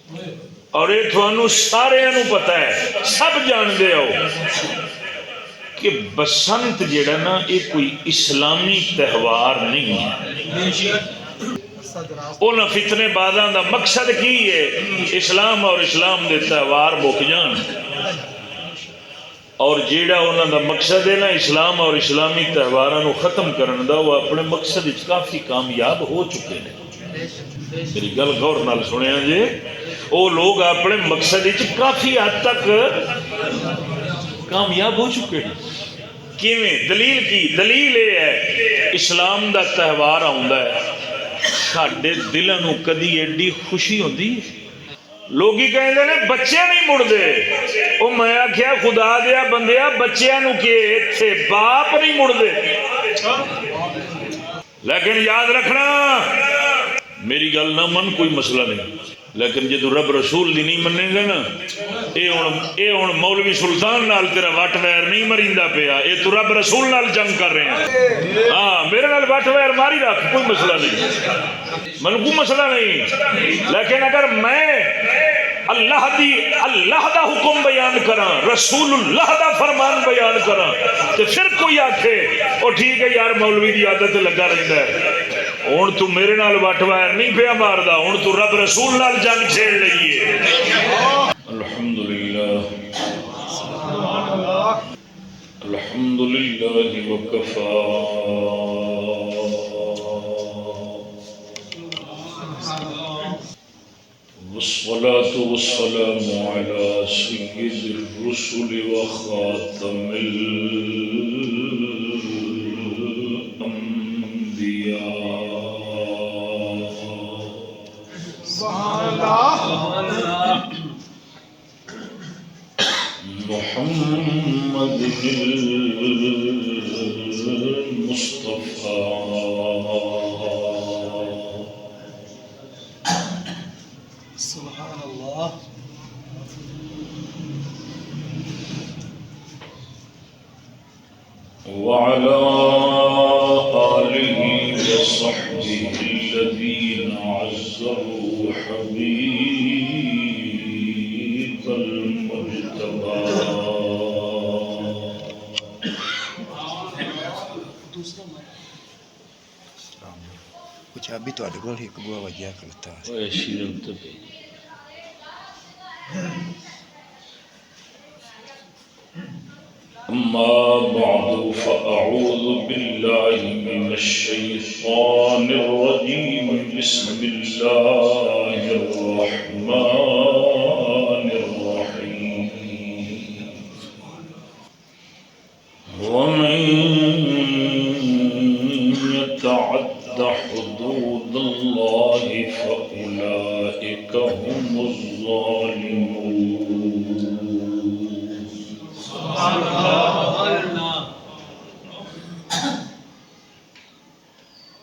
اور یہ تھانوں سارے نو پتہ ہے، سب جان دے ہو کہ بسنت جڑا نا یہ کوئی اسلامی تہوار نہیں ہے۔ انہاں فتنے بازاں دا مقصد کی ہے؟ اسلام اور اسلام دے تہوار مک جان، اور جیڑا انہاں دا مقصد ہے نا اسلام اور اسلامی تہواراں نو ختم کرن دا، وہ اپنے مقصد وچ کافی کامیاب ہو چکے ہیں۔ میری گل غور نال سنیا جی، وہ لوگ اپنے مقصد وچ کافی حد تک کامیاب ہو چکے ہیں۔ کیویں؟ دلیل کی؟ دلیل یہ ہے اسلام دا تہوار آوندا ہے، ساڈے دلاں نو کدی ایڈی خوشی ہوندی ہے؟ لوگ ہی کہندے نے بچے نہیں مڑدے، او میں آکھیا خدا دیا بندیا بچیاں نو کہ ایتھے باپ نہیں مڑدے۔ لیکن یاد رکھنا میری گل نہ من، کوئی مسئلہ نہیں، لیکن جدو رب رسول دی نہیں منے گا نا، اے ہن مولوی سلطان نال تیرا وٹ ویر نہیں مریندا پیا، اے تو رب رسول نال جنگ کر رہے ہیں۔ ہاں میرے نال وٹ ویر ماری رکھ، کوئی مسئلہ نہیں، من کوئی مسئلہ نہیں، لیکن اگر میں اللہ دا حکم بیان کراں، رسول اللہ دا فرمان بیان کراں، تو پھر کوئی آکھے او ٹھیک ہے یار مولوی دی عادت لگا رہندا ہے، ہن تو میرے نال وٹ ویر نہیں پیا ماردا، ہن تو رب رسول نال جنگ چھیڑ لئیے۔ الحمدللہ الحمدللہ وکفا والصلاة والسلام على سيد الرسل وخاتم الأنبياء محمد المصطفى سبحان اللہ وعلى آله وصحبه الذين عزروا حبيب المجتبى کچھ ابھی تو اڈگول ہی کبوا وجہ کرتا ہے۔ أما بعد فأعوذ بالله من الشيطان الرجيم بسم الله الرحمن الرحيم ومن يتعد حدود الله فأولئك هم الظالمون۔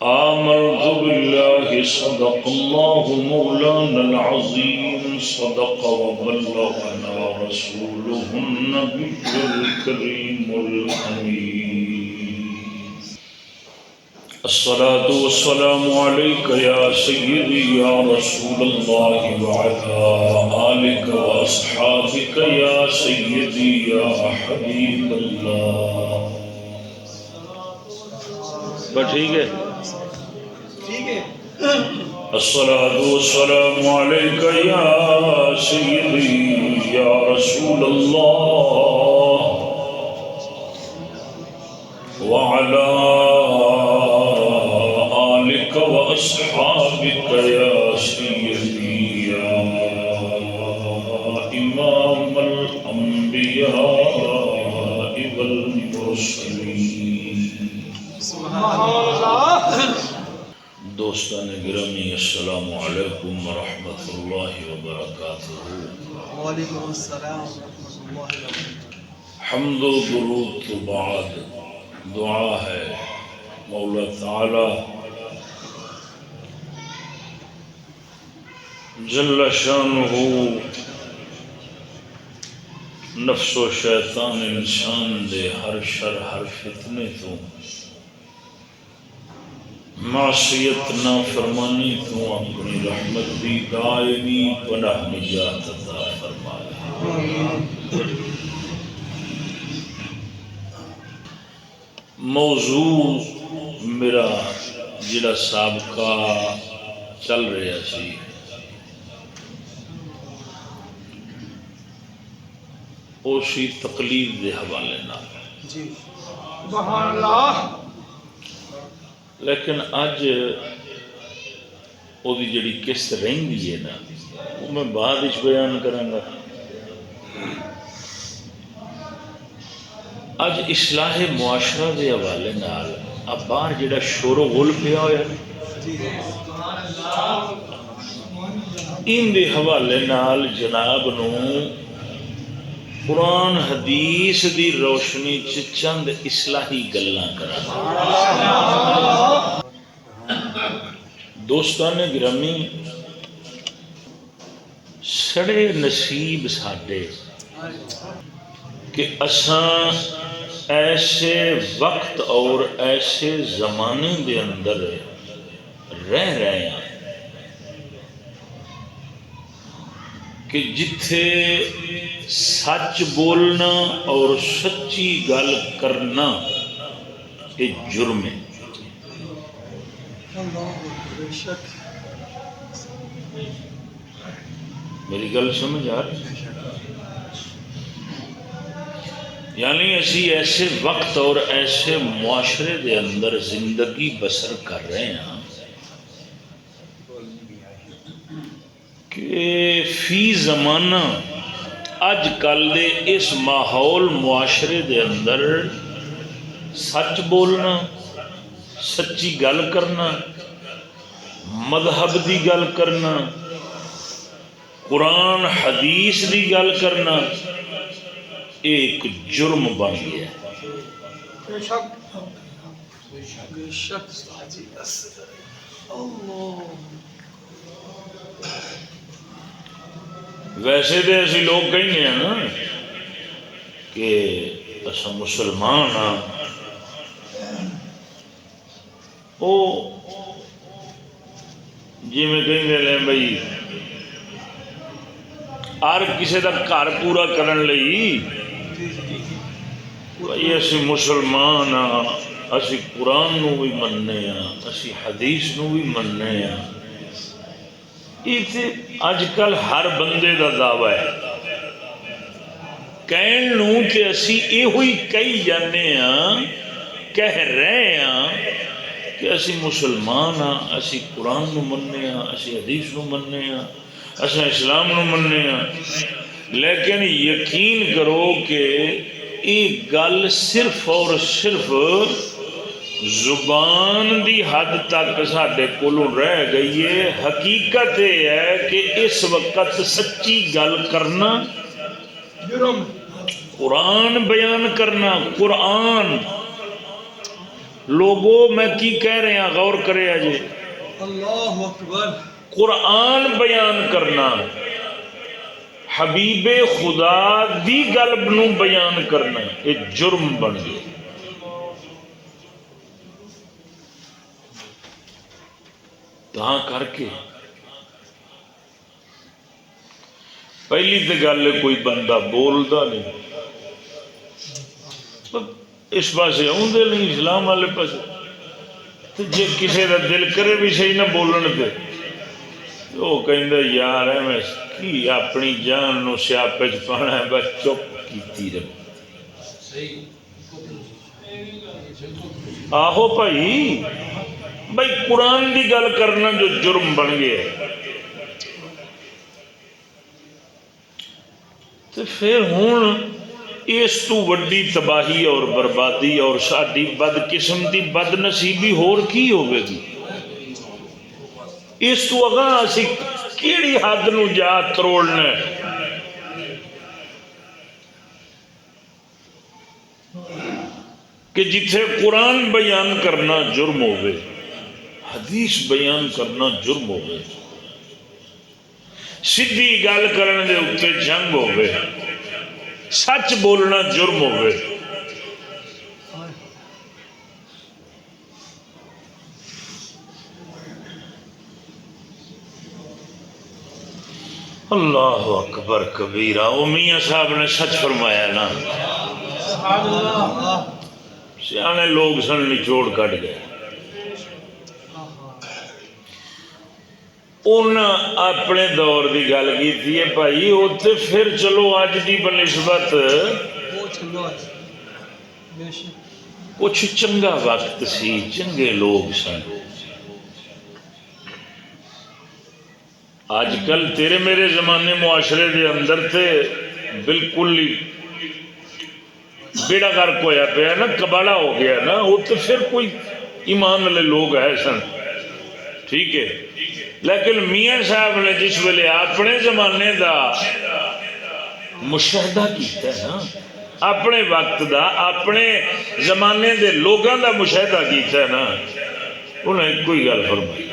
آمنت بالله صدق الله مولانا العظيم صدق وبلغنا رسوله النبي الكريم الأمين الصلاة والسلام عليك يا سيدي يا رسول الله وعلى آلك وأصحابك يا سيدي يا حبيب الله۔ ٹھیک ہے، الصلاة والسلام عليك يا سيدي يا رسول الله وعلى آلك وأصحابك يا سيدي يا إمام الأنبياء والمرسلين۔ دوستان گرامی السلام علیکم ورحمۃ اللہ وبرکاتہ۔ وعلیکم السلام ورحمۃ اللہ وبرکاتہ۔ حمد و درود تو بعد دعا ہے مولا تعالی جل شانہ نفس و شیطان انسان دے ہر شر ہر فتنے تو معصیت نہ فرمانی تو اپنی رحمت دی دائمی پناہ نجات عطا فرمائے۔ موضوع میرا جڑا سابقہ چل رہا سی وہ سی تقلید دے حوالے نال، سبحان اللہ۔ لیکن اج وہ جڑی قسط رہی ہے نا وہ میں بعد وچ بیان کراں گا۔ اج اصلاح معاشرہ دے حوالے نال اب باہر جڑا شور و غل پیا ہوا ان دے حوالے نال جناب نو قرآن حدیث دی روشنی چند اصلاحی گلاں کراں۔ دوستان گرامی، سڑے نصیب ساڈے کہ اساں ایسے وقت اور ایسے زمانے دے اندر رہ رہے ہیں کہ جتھے سچ بولنا اور سچی گل کرنا یہ جرم ہے۔ میری گل سمجھ آ رہی؟ یعنی اسی ایسے وقت اور ایسے معاشرے دے اندر زندگی بسر کر رہے ہیں کہ فی زمانہ اج کل دے اس ماحول معاشرے دے اندر سچ بولنا، سچی گل کرنا، مذہب دی گل کرنا، قرآن حدیث دی گل کرنا ایک جرم بن گیا ہے۔ ویسے تو ایسے لوگ کہیں ہیں نا کہ اصا مسلمان ہاں، وہ جی میں کہیں لیں بھائی ہر کسی کا گھر پورا کرن لئی بھائی اسی مسلمان ہاں، اسی قرآن نو بھی مننے ہاں، اسی حدیث نو بھی مننے ہاں۔ یہ اج کل ہر بندے دا دعویٰ ہے کہن نو کہ اسی یہ ہوئی کہی جانے ہاں، کہہ رہے ہاں کہ اسی مسلمان ہاں، اسی قرآن نو مننے ہاں، اسی حدیث نو مننے ہاں، اسی اسلام نو مننے ہاں، لیکن یقین کرو کہ یہ گل صرف اور صرف زبان دی حد تک ساڈے کولوں رہ گئی ہے۔ حقیقت یہ ہے کہ اس وقت سچی گل کرنا، قرآن بیان کرنا، قرآن لوگوں میں کی کہہ رہے ہیں غور کرے جی، اللہ اکبر، قرآن بیان کرنا، حبیب خدا دی گل نو بیان کرنا یہ جرم بن گیا۔ تاں کر کے پہلی تو گل ہے کوئی بندہ بولتا نہیں، اس پاسے آدھے نہیں اسلام والے پاسے، جی کسی کا دل کرے بھی صحیح نہ بولن پہ وہ کہندا یار میں کی اپنی جان نو سیاپے چ پانا ہے، بس چپ کیتی رہے۔ آہو بھائی بھائی قرآن دی گل کرنا جو جرم بن گیا تو پھر ہوں اس تو وڈی تباہی اور بربادی اور ساڈی بد قسمتی بد نصیبی ہور کی ہوگی گی؟ اس تو اگاں اسی کیڑی حد نو جا تروڑنا ہے؟ کہ جتھے قرآن بیان کرنا جرم ہوئے، حدیث بیان کرنا جرم ہوئے، سیدھی گل کرنے دے اتے جنگ ہوئے، سچ بولنا جرم ہوئے، اللہ اکبر کبیرہ. وہ میاں صاحب نے سچ فرمایا نا. سبحان اللہ. سیانے لوگ سن نچوڑ کٹ گئے. انہیں اپنے دور کی گل کی بھائی اتنے پھر چلو اج کی بنسبت بہت چنگا ہے. بے شک. کچھ چنگا وقت سی چنگے لوگ سن. اج کل تیرے میرے زمانے معاشرے دے اندر تے بالکل ہی بیڑا گرک ہویا پیا نا, کباڑا ہو گیا نا. وہ تو پھر کوئی ایمان والے لوگ ہے سن, ٹھیک ہے. لیکن میاں صاحب نے جس ویلے اپنے زمانے دا مشاہدہ کیتا ہے نا, اپنے وقت دا اپنے زمانے دے لوگاں دا مشاہدہ کیتا ہے نا, انہیں کوئی گل فرمائی.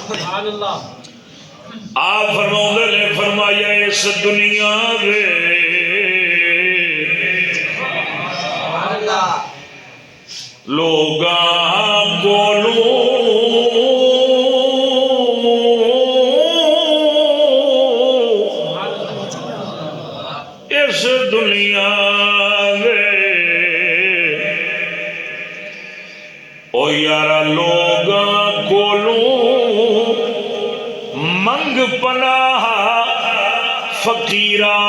سبحان اللہ. آپ فرماؤں نے فرمایا اس دنیا دے لوگاں کولوں اس دنیا دے او یارا لوگاں کولوں منگ پناہ فقیراں.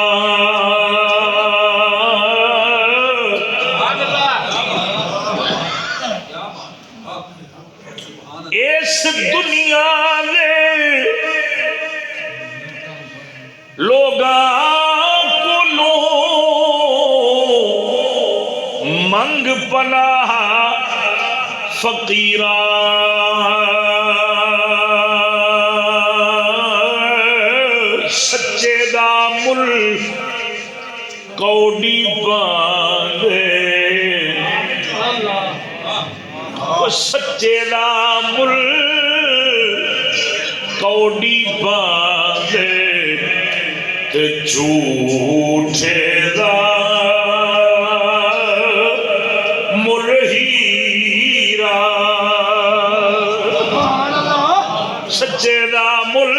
اس دنیا دے لوگاں کولوں منگ پناہ فقیراں. سچے دا مل کوڈی باندھے, سچے دا مل کوڈی باندھے تے جھوٹے دا مل ہیرا. سچے دا مل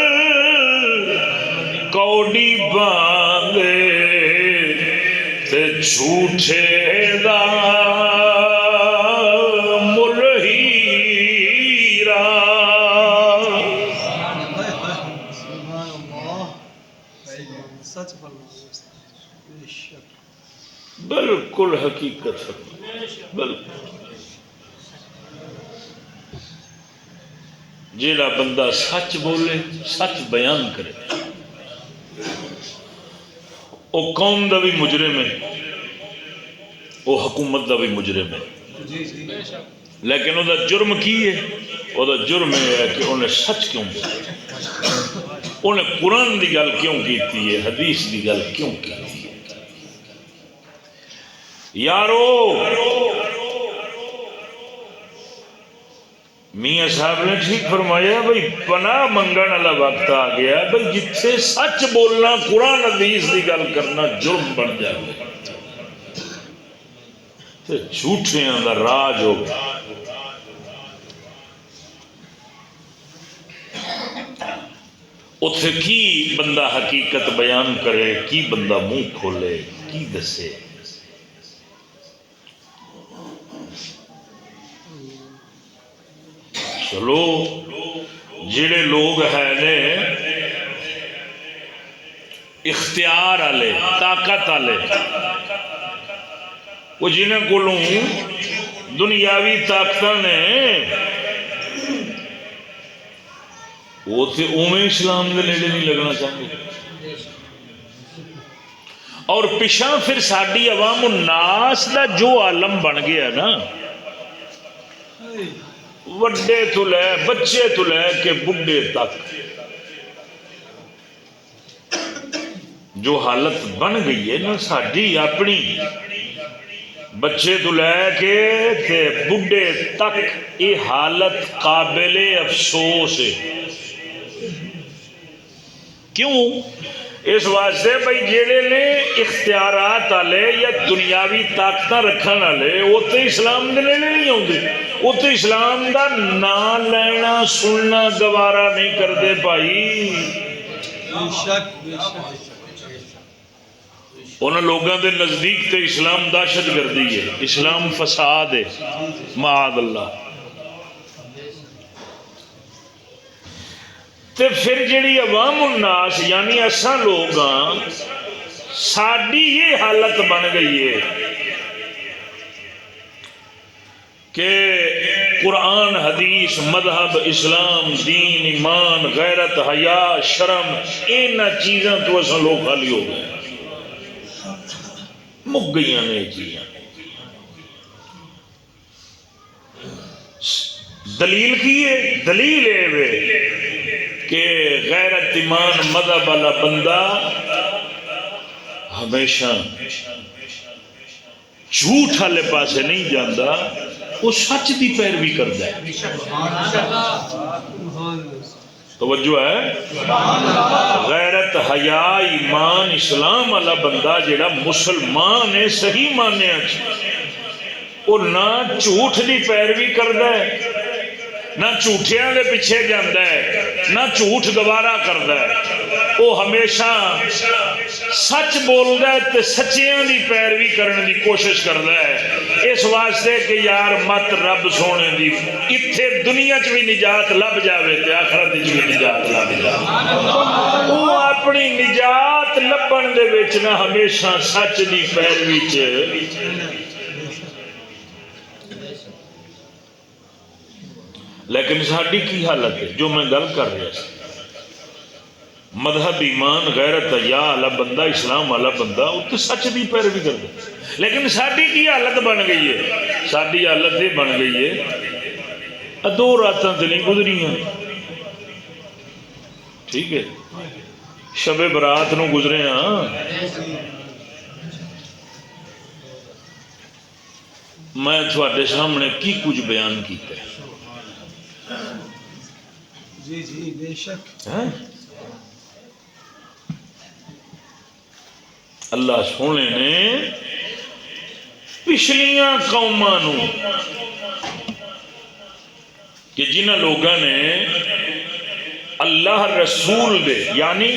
کوڈی باندھے تے جھوٹے دا مل ہیرا. سبحان اللہ. سچ فرمایا. بے شک. بالکل حقیقت فرمایا. بالکل جیڑا بندہ سچ بولے سچ بیان کرے وہ قوم دا بھی مجرم ہے, وہ حکومت دا بھی مجرم ہے. جی جی. لیکن وہ جرم کی ہے؟ وہ جرم یہ ہے کہ انہیں سچ کیوں بولا, انہیں قرآن دی گل کیوں کیتی ہے, حدیث دی گل کیوں کیتی ہے. یارو میاں صاحب نے ٹھیک فرمایا بھائی پناہ منگن والا وقت آ گیا بھائی جتھے سچ بولنا قرآن حدیث دی گل کرنا جرم بن جائے تے جھوٹیاں دا راج ہو گیا. اتھے کی بندہ حقیقت بیان کرے, کی بندہ منہ کھولے, کی دسے. چلو جڑے لوگ ہیں نے اختیار والے طاقت والے وہ جنہیں کولوں دنیاوی طاقت نے وہ تھے اومیں اسلام دے نیڑے نہیں لگنا چاہتے. اور پچھا پھر ساڈی عوام الناس دا جو عالم بن گیا نا, وڈے تو لے بچے تو لے کے بڈھے تک جو حالت بن گئی ہے نا ساڈی اپنی, بچے تو لے کے تے بڈھے تک, یہ حالت قابل افسوس ہے. کیوں؟ اس واسطے بھائی جڑے نے اختیارات والے یا دنیاوی طاقت رکھن والے وہ تو اسلام دے نیڑے نہیں آتے, وہ تو اسلام دا نام لینا سننا گوارا نہیں کرتے. بھائی بے شک بے شک انہوں لوگوں کے نزدیک تے اسلام دہشت گردی ہے، اسلام فساد ہے، معاذ اللہ۔ تے پھر جڑی عوام الناس یعنی اساں لوگ ساڈی یہ حالت بن گئی ہے کہ قرآن حدیث مذہب اسلام دین ایمان غیرت حیا شرم ان چیزاں تو اساں لوگ خالی ہو گئے، مک گئی نے یہ چیزاں۔ دلیل کی ہے؟ دلیل ہے کہ غیرت ایمان مذہب والا بندہ ہمیشہ جھوٹ والے پاسے نہیں جانا، وہ سچ دی پیروی کرتا ہے۔ توجہ ہے؟ غیرت حیا ایمان اسلام والا بندہ جڑا مسلمان ہے صحیح ماننے وہ نہ جھوٹ دی پیروی کرتا ہے، نہ جھوٹیاں دے پیچھے جاتا ہے، نہ جھوٹ گوارا کرتا ہے، وہ ہمیشہ سچ بولتا ہے تے سچیاں دی پیروی کرنے دی کوشش کرتا ہے، اس واسطے کہ یار مت رب سونے دی اتھے دنیا چ بھی نجات لب جاوے تے آخرت چ بھی نجات لب جاوے۔ وہ اپنی نجات لبن دے وچ نہ ہمیشہ سچ دی پیروی چ لیکن ساڈی کی حالت ہے جو میں گل کر رہا سی، مذہب ایمان غیرت حیا والا بندہ اسلام والا بندہ وہ تو سچ دی پیروی کرتا، لیکن ساڈی کی حالت بن گئی ہے؟ ساڈی حالت یہ بن گئی ہے دو راتاں تے نہیں گزریاں، ٹھیک ہے، شب برات نو گزرے ہاں، میں تھوڑے سامنے کی کچھ بیان کیتا ہے۔ جی جی بے شک اللہ سونے نے پچھلیاں قوماں نو کہ جنہ لوگوں نے اللہ رسول دے یعنی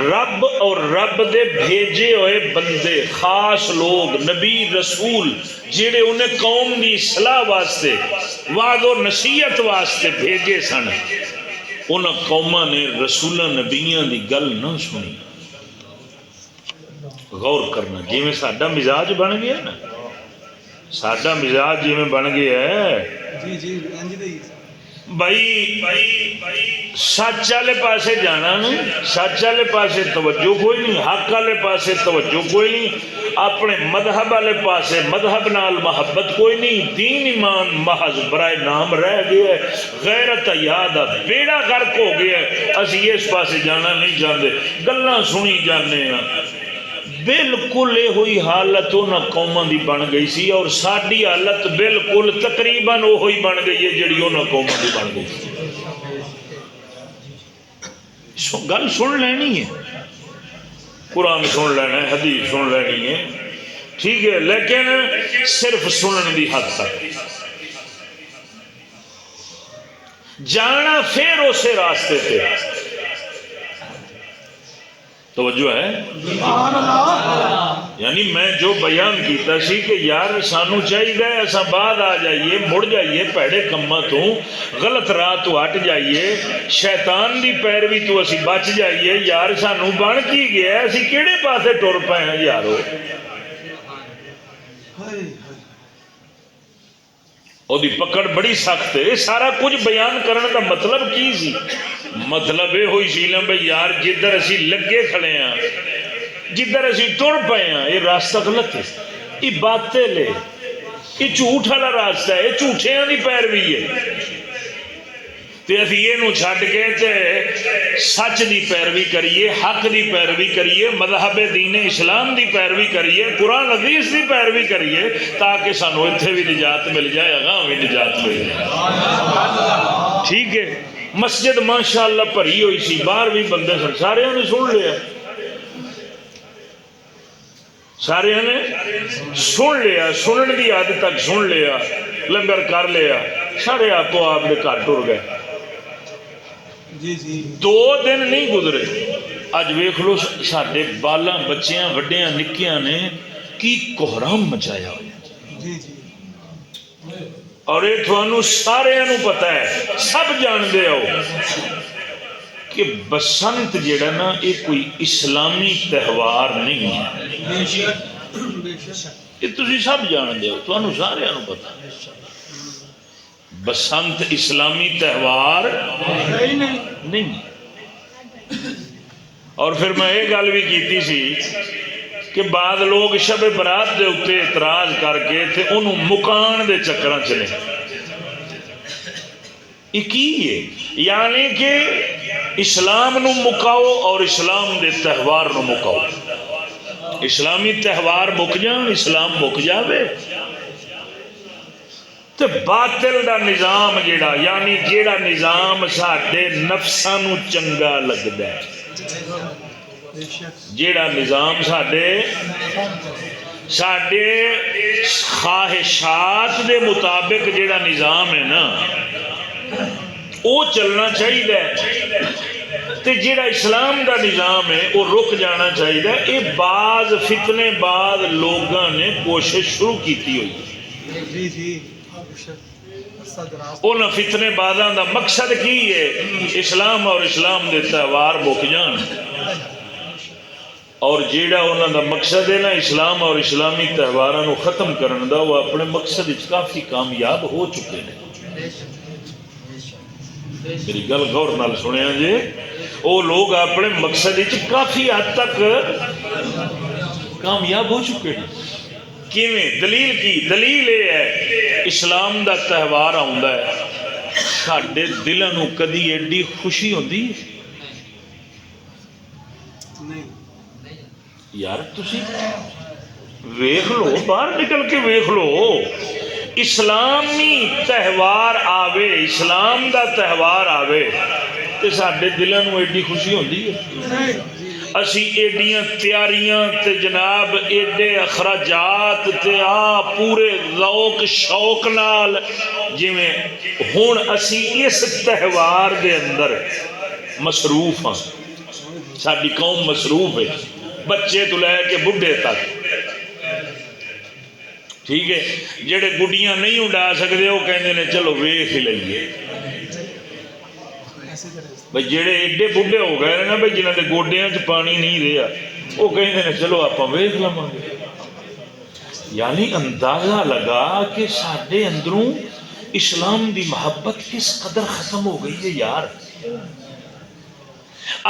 رب اور رب دے بھیجے ہوئے بندے خاص لوگ نبی رسول جڑے انہیں قوم دی اصلاح واسطے وعظ و نصیحت واسطے بھیجے سن، ان قوماں نے رسولہ نبیاں دی گل نہ سنی۔ غور کرنا، جی میں ساڈا مزاج بن گیا نا، ساڈا مزاج جی میں بن گیا ہے جی جی بھائی سچ والے پاسے جانا نہیں، سچ والے پاسے توجہ کوئی نہیں، حق والے پاسے توجہ کوئی نہیں، اپنے مذہب والے پاسے مذہب نال محبت کوئی نہیں، دین ایمان محض برائے نام رہ گیا ہے، غیرت حیا دا بیڑا غرق ہو گیا ہے، اسی اس پاسے جانا نہیں چاہتے، گلاں سنی جانے ہیں۔ بالکل یہ ہوئی حالت انہاں قوماں دی بن گئی سی، اور ساڈی حالت بالکل تقریباً وہی بن گئی ہے جڑی انہاں قوماں دی بن گئی سی۔ گل سن لینی ہے، قرآن سن لینا ہے، حدیث سن لینی ہے، ٹھیک ہے، لیکن صرف سنن دی حد تک جانا پھر اسے راستے تے توجہ ہے۔ یعنی میں جو بیان کیتا سی کہ یار سانو چاہیے ایسا بعد آ جائیے، مڑ جائیے پیڑے کماں تو، غلط راہ تو ہٹ جائیے، شیطان دی پیروی تو اسی بچ جائیے، یار سانو بن کی گیا اسی کیڑے پاسے ٹر پے ہیں یارو۔ او دی پکڑ بڑی سخت ہے۔ سارا کچھ بیان کرنے کا مطلب کی سی؟ مطلب یہ ہوئی سی نا بھائی یار جدھر اسی لگے کھڑے ہیں، جدھر اسی ٹر پے ہیں، یہ راستہ غلط ہے، یہ باطل ہے، یہ جھوٹ والا راستہ ہے، یہ جھوٹیاں دی پیروی ہے۔ تے اسی یہ نو چھڈ کے تے سچ دی پیروی کریے، حق دی پیروی کریے، مذہب دین اسلام دی پیروی کریے، قرآن حدیث دی پیروی کریے، تاکہ سانو اتھے بھی نجات مل جائے، اگاں بھی نجات مل جائے۔ ٹھیک ہے، مسجد ماشاءاللہ بھری ہوئی سی، باہر بھی بندے سن، سارے نے سن لیا، سارے نے سن لیا، سنن دی حد تک سن لیا، لنگر کر لیا، سارے آپ کو آپ نے گھر ٹر گئے۔ 2 دن نہیں گزرے، اج ویکھ لو ساڈے بالاں بچیاں وڈیاں نکیاں نے کی کوہرام مچایا ہوا، جی جی اور یہ تھانوں سارے نوں پتہ ہے، سب جاندے ہو کہ بسنت جڑا نا یہ کوئی اسلامی تہوار نہیں ہے، بے شک بے شک یہ تسی سب جاندے ہو، تھانوں سارے نوں پتہ ہے بسنت اسلامی تہوار نہیں۔ اور پھر میں یہ گل بھی کیتی سی کہ بعض لوگ شب برات دے اتنے اعتراض کر کے تے انہوں مکان دے چکراں چلے، یہ کی ہے؟ یعنی کہ اسلام نو مکاؤ اور اسلام دے تہوار نو مکاؤ، اسلامی تہوار مک جان اسلام مک جاوے، تے باطل دا نظام جیڑا یعنی جیڑا نظام ساڈے نفساں نو چنگا لگدا ہے، بے شک جیڑا نظام ساڈے خواہشات دے مطابق جیڑا نظام ہے نا وہ چلنا چاہیے، تے جیڑا اسلام دا نظام ہے وہ رک جانا چاہیے۔ یہ بعض فتنے بعض لوگاں نے کوشش شروع کیتی ہوئی، جی جی بے شک صدرات انہاں فتنے بازاں دا مقصد کی ہے؟ اسلام اور اسلام دے تہوار مک جان، اور جیڑا انہاں دا مقصد ہے نا اسلام اور اسلامی تہواراں نو ختم کرن دا، وہ اپنے مقصد وچ کافی کامیاب ہو چکے ہیں۔ میری گل غور نال سنیا جی، وہ لوگ اپنے مقصد وچ کافی حد تک کامیاب ہو چکے ہیں۔ کیویں؟ دلیل کی؟ دلیل یہ ہے اسلام دا تہوار آندا ہے، ساڈے دلاں نو کدی ایڈی خوشی ہوندی ہے؟ نہیں یار تسی ویکھ لو، باہر نکل کے ویکھ لو، اسلامی تہوار آوے، اسلام دا تہوار آوے تے ساڈے دلاں نو ایڈی خوشی ہوندی ہے؟ اسی ایڈیاں تیاریاں تے جناب ایڈے اخراجات تے پورے ذوق شوق نال، جویں ہن اسی اس تہوار دے اندر مصروف ہاں، ساری قوم مصروف ہے، بچے تو لے کے بڈھے تک، ٹھیک ہے، جڑے گڈیاں نہیں اڈا سکتے وہ کہندے نے چلو ویکھ ہی لئیے، بھئی جڑے ایڈے بڈھے ہو گئے نا بھئی جنہاں دے گوڈیاں چ پانی نہیں رہا، وہ کہندے نے چلو آپاں ویکھ لواں گے۔ یعنی اندازہ لگا کہ ساڈے اندروں اسلام دی محبت کس قدر ختم ہو گئی ہے یار،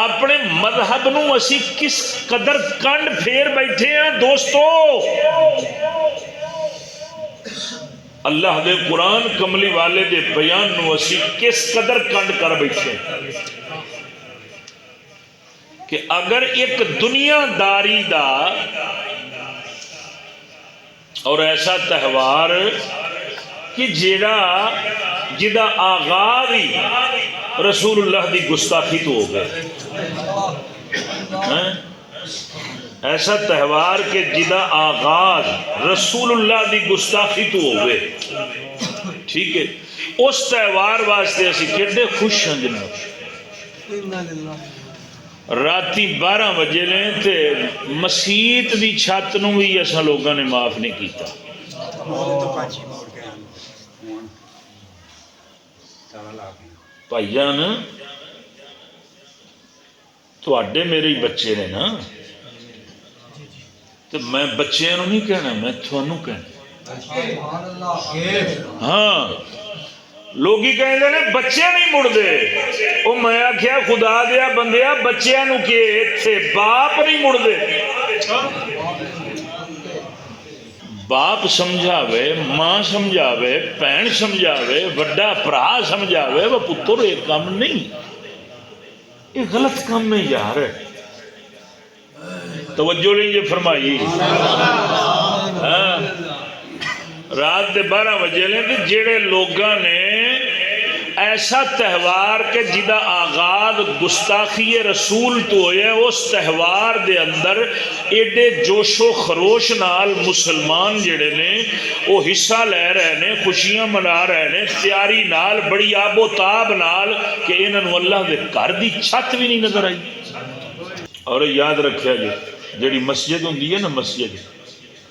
اپنے مذہب نو اسی کس قدر کنڈ پھیر بیٹھے ہیں دوستو، اللہ دے قرآن کملی والے دے بیان نو اسی کس قدر کنڈ کر بیٹھے کہ اگر ایک دنیا داری دا اور ایسا تہوار کہ جدا آغاز ہی رسول اللہ دی گستاخی تو ہو گئے، ایسا تہوار کہ جدا آغاز رسول اللہ دی گستاخی تو ہو گئے، ٹھیک ہے، اس تہوار واسطے اسی کیڑے خوش ہیں جناب۔ راتی 12 بجے نے تے مسیت دی چھت نو بھی ایسا لوگوں نے معاف نہیں کیتا، بھائی جان تواڈے میرے ہی بچے نے نا، تو میں بچیاں نو نہیں کہنا، میں تھانوں کہنا، ہاں لوگی کہیں نے بچے نہیں مڑدے، او میں آکھیا خدا دیا بندیا بچیاں نو کہ تھے باپ نہیں مڑدے، باپ سمجھاوے، ماں سمجھاوے، بہن سمجھاوے، وڈا بھرا سمجھاوے، وہ پتر ایک کام نہیں، یہ غلط کام ہے یار، توجہ لیجیے فرمائی، رات دے 12 بجے لیں کہ جڑے لوگاں نے ایسا تہوار کہ جدا آغاز گستاخی رسول تو ہوئے، اس تہوار دے اندر ایڈے جوش و خروش نال مسلمان جڑے نے وہ حصہ لے رہے نے، خوشیاں منا رہے نے، تیاری نال بڑی آب و تاب نال کہ انہوں اللہ دے گھر دی چھت بھی نہیں نظر آئی، اور یاد رکھیا جی جیڑی مسجد ہوندی ہے نا مسجد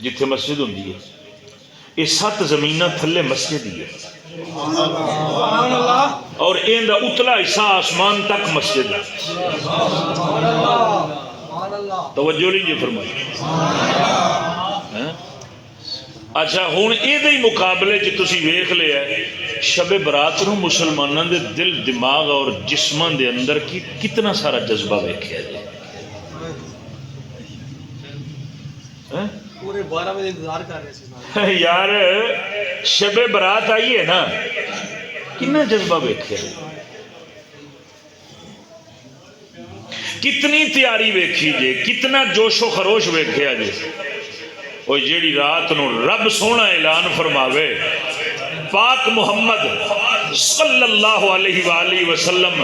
جتھے مسجد ہوندی ہے یہ 7 زمینہ تھلے مسجد ہی ہے اور این دا اتلا حصہ آسمان تک مسجد ہے توجہ نہیں جی فرمائی اچھا ہوں یہ مقابلے تسی ویکھ لیا شب برات نو مسلمانوں دے دل دماغ اور جسماں دے اندر کی کتنا سارا جذبہ ویکھیا جی پورے 12 بجے انتظار کر رہے تھے یار شب برات آئی ہے نا کتنا جذبہ ویکھیا کتنی تیاری ویکھی جے کتنا جوش و خروش ویکھیا جے وہ جیڑی رات نو رب سونا اعلان فرماوے پاک محمد صلی اللہ علیہ وآلہ وسلم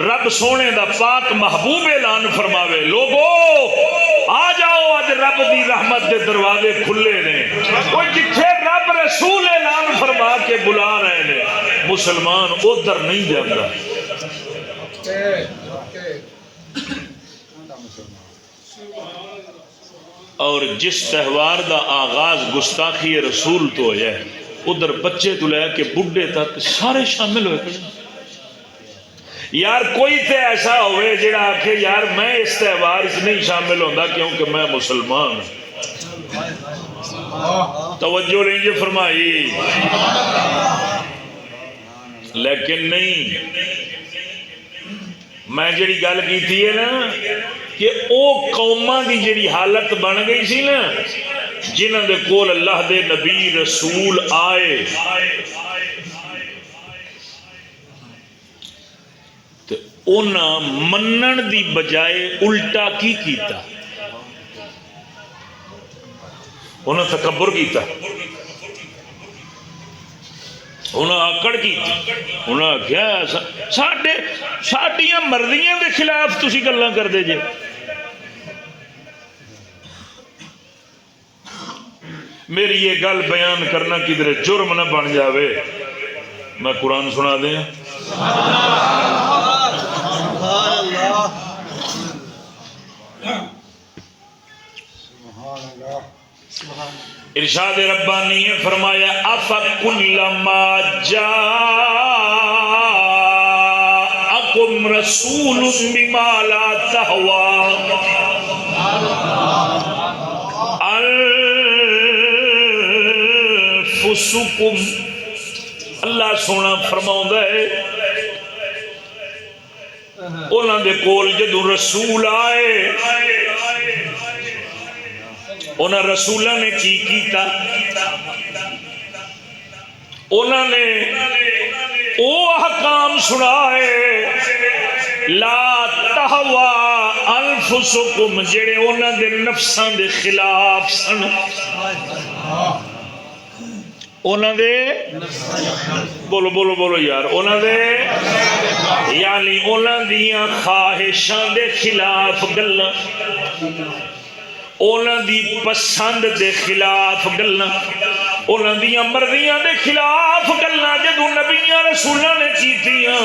رب سونے دا پاک محبوب اعلان فرماوے لوگو آ جاؤ آج رب دی رحمت دے دروازے کھلے نے وہ جتھے رب رسول اعلان فرما کے بلا رہے نے مسلمان ادھر نہیں جاتا اور جس تہوار دا آغاز گستاخی رسول تو ہے ادھر بچے تو لے کے بڈھے تک سارے شامل ہوئے کھڑے یار کوئی تے ایسا ہوئے جڑا آکھے یار میں اس تہوار اس نہیں شامل ہوندا کیونکہ میں مسلمان توجہ نہیں جی فرمائی لیکن نہیں میں جڑی گل کی تھی ہے نا کہ او قوماں دی جڑی حالت بن گئی سی نا جنہاں دے کول اللہ دے نبی رسول آئے تے انہاں منن دی بجائے الٹا کی کیتا انہاں تکبر کیتا انہاں آکڑ کیتی انہاں کیا ساڈیاں مرضیاں دے خلاف تسی گلاں کر دے جے میری یہ گل بیان کرنا کدھر جرم نہ بن جاوے میں قرآن سنا دیں ارشاد ربانی نے فرمایا افکلما جاءکم رسول بما لا تہوی انفسکم اللہ سونا فرماؤں ہے انہاں دے کول جدو رسول آئے انہاں رسولہ نے کی کیتا انہاں نے او احکام سنائے لا تہوا انفسکم جڑے انہاں دے نفسان دے خلاف سن انہاں دے بولو بولو بولو یار انہاں دے یعنی انہاں دیاں خواہشاں دے خلاف گلاں انہاں دی پسند دے خلاف گلاں انہاں دیاں مرضیاں دے خلاف گلاں جدوں نبیاں رسولاں نے کیتیاں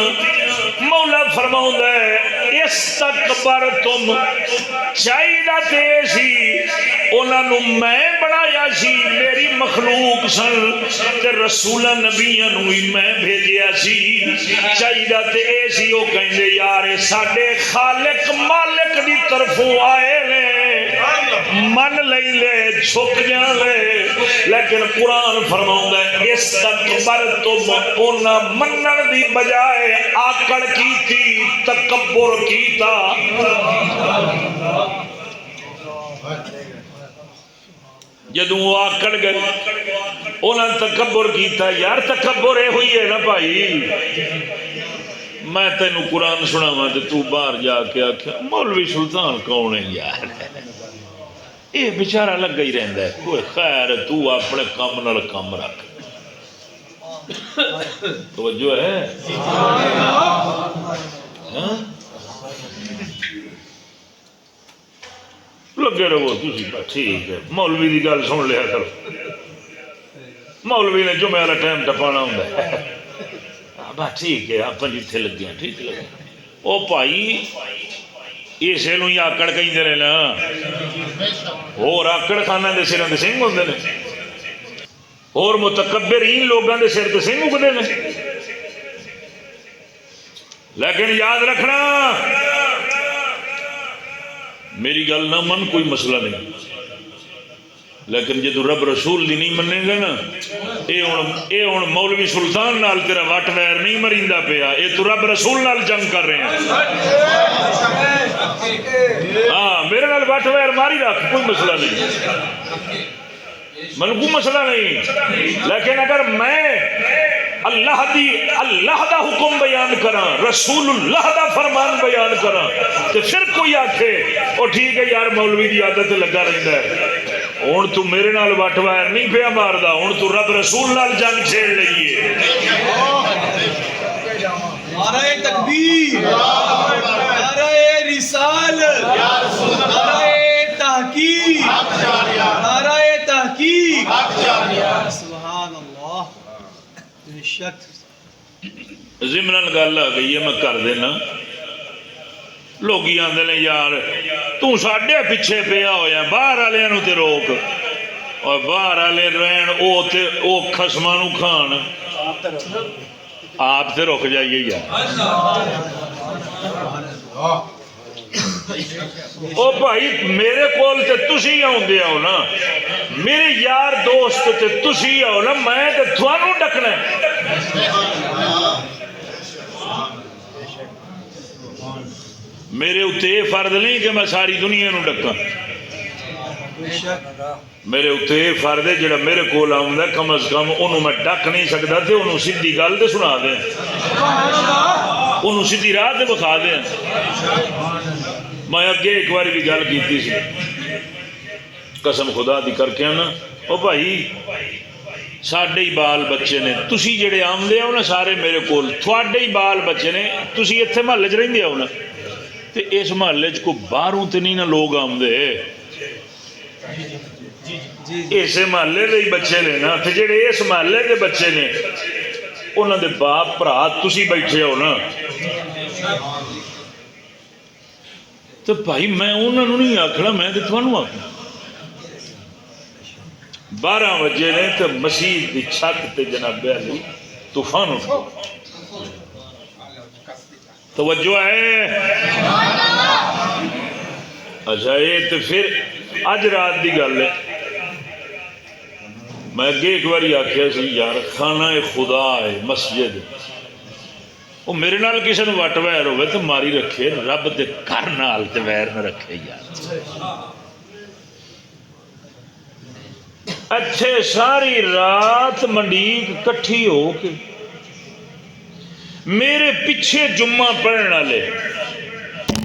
مولا فرماوندا ہے استکبرتم چاہیدا تے سی انہاں نو میں بنایا سی میری مخلوق سن تے رسولاں نبیاں نو ہی میں بھیجیا سی چاہیدا تے سی او کہندے یار ساڈے خالق مالک دی طرفوں آئے نے من لئی لے جھک جان لے لیکن قرآن فرماؤں ہے استکبرتم انہاں منن دی بجائے آکڑ کی تھی تکبر کیتا جدوں آکڑ گئے انہاں تکبر کیتا یار تکبر اے ہوئی ہے نا بھائی میں تینوں قرآن سناواں تے تو باہر جا کے آکھیا مولوی سلطان کون ہے یار یہ بیچارہ لگا ہی رہندا ہے کوئی خیر تو اپنے کام نال کام رکھ توجہ ہے لگے رہو تسی ٹھیک ہے مولوی دی گل سن لیا کرو مولوی نے جمعے والا ٹائم ٹپانا ہوندا ہے بس ٹھیک ہے آپ جتھے لگے ٹھیک لگے او بھائی اسے نوں ہی آکڑ کہندے نے نا اور آکڑ خانہ دے سراں تے سنگ ہوندے نے اور متکبرین لوگاں دے سر تے سنگ اگدے نے لیکن یاد رکھنا میری گل نہ من کوئی مسئلہ نہیں لیکن جدو رب رسول دی نہیں منے گا نا اے ہن مولوی سلطان نال تیرا وٹ ویر نہیں مریندا پیا اے تو رب رسول نال جنگ کر رہے ہیں ہاں میرے نال وٹ ویر ماری رکھ کوئی مسئلہ نہیں من کوئی مسئلہ نہیں لیکن اگر میں اللہ دا حکم بیان کراں رسول اللہ دا فرمان بیان کراں تو پھر کوئی آکھے او ٹھیک ہے یار مولوی دی عادت لگا رہندا ہے ہن تو میرے نال وٹ وائر نہیں پیا ماردا ہن تو رب رسول نال جنگ چھیڑ لئیے نعرہ تکبیر نعرہ رسالت نعرہ تحقیق نعرہ تحقیق سبحان اللہ بے شک ضمن گل آ گئی ہے میں کر دینا لوگ آتے ہیں یار تو ساڈے پیچھے پیا ہوا باہر والوں تے روک اور باہر والے رہن او خسما نو کھان آپ تے رک جائیے یار او بھائی میرے کول تے تسی آؤندے ہو نا میرے یار دوست تے تسی آؤ نا میں تے تھانوں ڈکنا میرے اتنے یہ فرض نہیں کہ میں ساری دنیا نو ڈکاں میرے اتنے یہ فرض ہے جڑا میرے کول آؤندا کم از کم انہوں میں ڈک نہیں سکتا تے انہوں سیدھی گل تے سنا دیں انہوں سیدھی راہ تے بخا دیں میں اگے ایک بار بھی گل کیتی سی قسم خدا دی کر کے نا او بھائی ساڈے ہی بال بچے نے تسی جڑے آمدے ہو نا سارے میرے کول تھوڑے ہی بال بچے نے تسی اتنے محلے چ رہندے ہو نا تے اس محلے چ کوئی باہروں تے نہیں نا لوگ آمدے اسے محلے دے ہی بچے نے نا تے جڑے اس محلے دے بچے نے انہاں دے باپ بھرا تسی بیٹھے ہو نا تو بھائی میں انہوں نے نہیں آکھنا میں تے تھانوں آکھنا 12 بجے نے تو مسیح کی چھت تے جناب علی طوفان اٹھا توجہ ہے اچھا یہ تو پھر اج رات دی گل ہے میں اگے ایک بار آخیا سی یار خانہ خدا ہے مسجد وہ میرے نال کسی نے وٹ ویر ہوئے تو ماری رکھے رب دے گھر نال تے ویر نہ رکھے یار اچھے ساری رات منڈیک کٹھی ہو کے میرے پیچھے جمعہ پڑھنے والے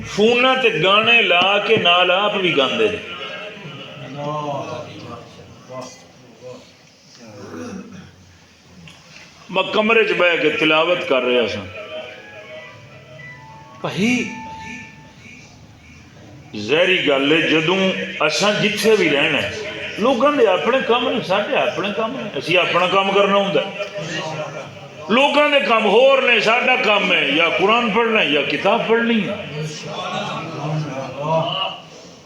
فونا تے گانے لا کے نال آپ بھی گاندے نے میں کمرے چ بہ کے تلاوت کر رہا سا بھائی ظاہری گل ہے جدوں اساں جتھے بھی رہنا لوگوں نے اپنے کام نے ساڈے اپنے کام نے اسی اپنا کام کرنا ہوندا لوگوں نے کام ہور نے ساڈا کام ہے یا قرآن پڑھنا ہے یا کتاب پڑھنی ہے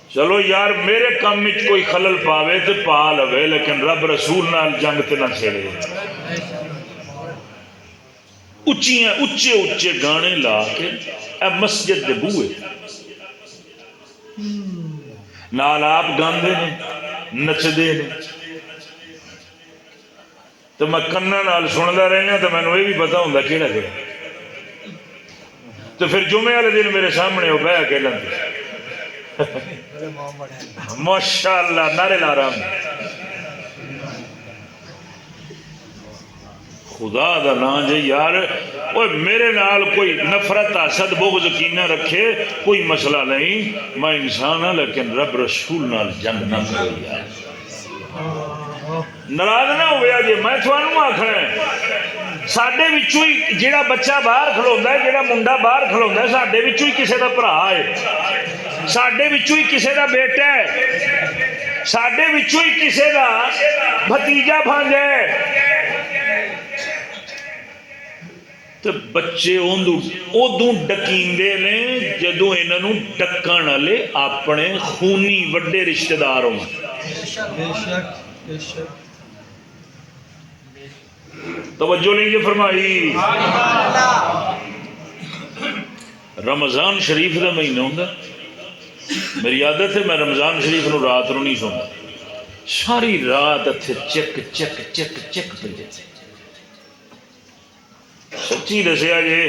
چلو یار میرے کام میں کوئی خلل پاوے تو پا لوے لیکن رب رسول نال جنگ تے نہ چھیڑے اچے اچے گانے لا کے اے مسجد دے بوئے نال آپ گاندے نے نچدے نے تو میں کنا نال سندا رہنا تو مینوں یہ بھی پتا ہوندا کیڑا کیڑا تو پھر جمعے والے دن میرے سامنے وہ بہ کے لندے ماشاء اللہ نعرے لا رہا ہوں خدا دا نام جے یار اوے میرے نال کوئی نفرت حسد بغض کینہ رکھے کوئی مسئلہ نہیں میں انسان ہاں لیکن رب رسول نال جنگ نہ کرے یار ناراض نہ ہویا جی میں تھانوں آکھنا ہے ساڈے وچوں ہی جیڑا بچہ باہر کھلوندا ہے جیڑا منڈا باہر کھلوندا ہے ساڈے وچوں ہی کسے دا بھرا ہے ساڈے وچوں ہی کسے دا بیٹا ہے ساڈے وچوں ہی کسے دا بھتیجا بھانجا ہے تو بچے ادو ڈکیندے نے جدو انہوں ڈکن والے اپنے خونی وڈے رشتے دار ہو. بے شک بے شک. توجہ نہیں جی فرمائی. رمضان شریف کا مہینہ ہوں، میری عادت ہے میں رمضان شریف نو رات نو نہیں سونا، ساری رات اتنے چک چک چک چک پہ جاتے. سچی دسیا جی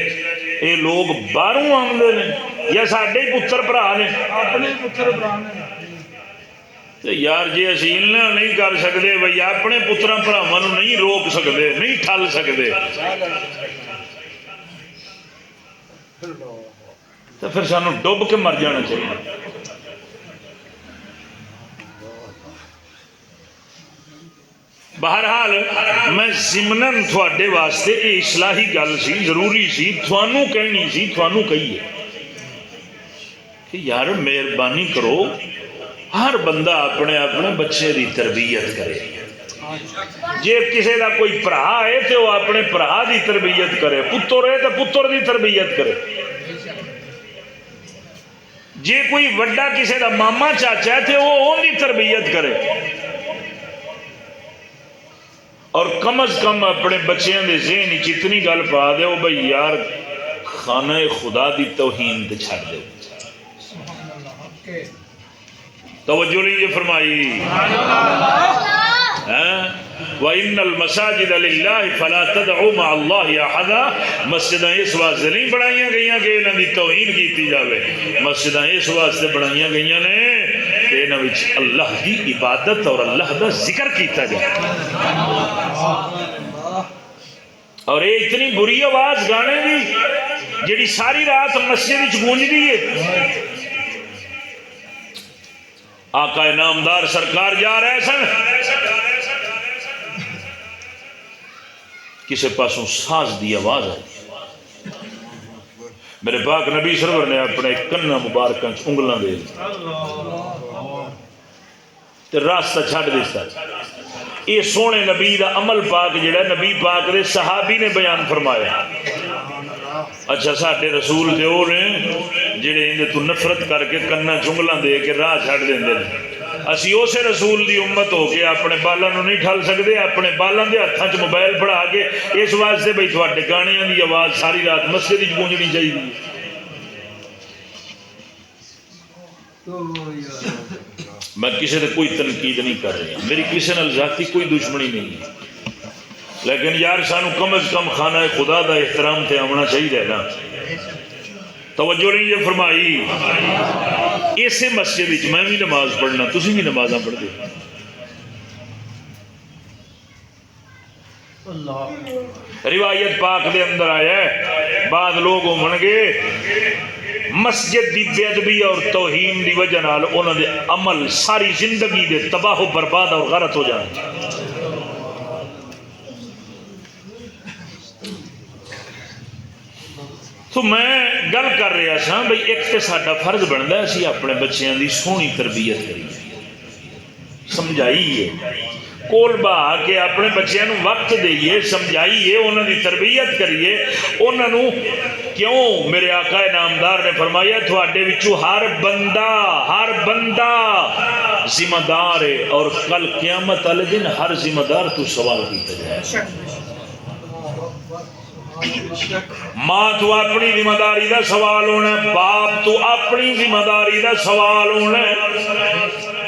یہ لوگ باہروں آتے ہیں یا ساڈے پتر برا نے؟ اپنے پتر برا نے. یار جی اسی نہیں کر سکتے بھائی اپنے پترا بھراواں نہیں روک سکتے، نہیں ٹھل سکتے، تو پھر سانو ڈب کے مر جانا چاہیے. بہرحال میں ضمناً تھوڑے واسطے یہ اصلاحی گل سی، ضروری سی تھانوں کہنی سی، تھانوں کہیے کہ یار مہربانی کرو ہر بندہ اپنے اپنے بچے دی تربیت کرے. جے کسی دا کوئی بھرا ہے تو وہ اپنے بھرا دی تربیت کرے، پتر ہے تو پتر دی تربیت کرے. جے کوئی وڈا کسی دا ماما چاچا ہے تو وہ ان دی تربیت کرے. اور کم از کم اپنے بچیاں دے ذہن وچ اتنی گل پا دے بھائی یار خانہ خدا دی توہین تے چھڑ دے. توجہ نہیں یہ فرمائی. وَإِنَّ الْمَسَاجِدَ لِلَّهِ فَلَا تَدْعُوا مَعَ اللَّهِ أَحَدًا. مسجداں اس واسطے نہیں بنائیاں گئیاں کہ انہاں دی توہین کیتی جاوے، مسجداں اس واسطے بنائیاں گئیاں نے کہ انہاں وچ اللہ دی عبادت اور اللہ دا ذکر کیتا جائے. اور یہ اتنی بری آواز گانے دی جڑی ساری رات مسجد وچ گونجدی ہے. آقا نامدار سرکار جا رہے سن، کسی پاسوں ساز دی آواز آئی، میرے پاک نبی سرور نے اپنے کناں مبارکاں انگلاں دے تے راستہ چھڑ دیتا. یہ سونے نبی دا عمل پاک جڑا نبی پاک دے صحابی نے بیان فرمایا. اچھا ساڈے رسول تے او نے جڑے اندے تو نفرت کر کے کناں چنگلاں دے کے راہ چھڑ دیندے نے. اسی اسے رسول دی امت ہو کے اپنے بالاں نو نہیں ٹھل سکتے، اپنے بالاں دے ہتھاں چ موبائل پڑھا کے اس واسطے بھئی تواڈے گانیاں دی آواز ساری رات مسجد وچ گونجنی چاہیے. میں کسی سے کوئی تنقید نہیں کر رہا، میری کسی نال ذاتی کوئی دشمنی نہیں ہے، لیکن یار سانو کم از کم خانہ خدا دا احترام تے آنا چاہیے نا. توجہ نہیں یہ فرمائی. اسے مسجد وچ میں بھی نماز پڑھنا، تسی بھی نمازاں پڑھ دے. روایت پاک دے اندر آیا ہے بعض لوگ ہون گے مسجد دی بے ادبی اور توہین دی وجہ نال انہاں دے عمل ساری زندگی دے تباہ و برباد اور غلط ہو جانے. تو میں گل کر رہا سا بھئی ایک تے ساڈا فرض بنتا ہے اسی اپنے بچیاں دی سونی تربیت کریے، سمجھائیے، کول بہا کے اپنے بچیاں نو وقت دئیے، سمجھائیے، انہاں دی تربیت کریے. انہاں نو کیوں میرے آقا نامدار نے فرمایا تواڈے وچوں ہر بندہ ذمہ دار ہے اور کل قیامت والے دن ہر ذمہ دار تو سوال کیتا جائے. ماں تو اپنی ذمہ داری دا سوال ہونا، باپ تو اپنی ذمہ داری دا سوال ہونا.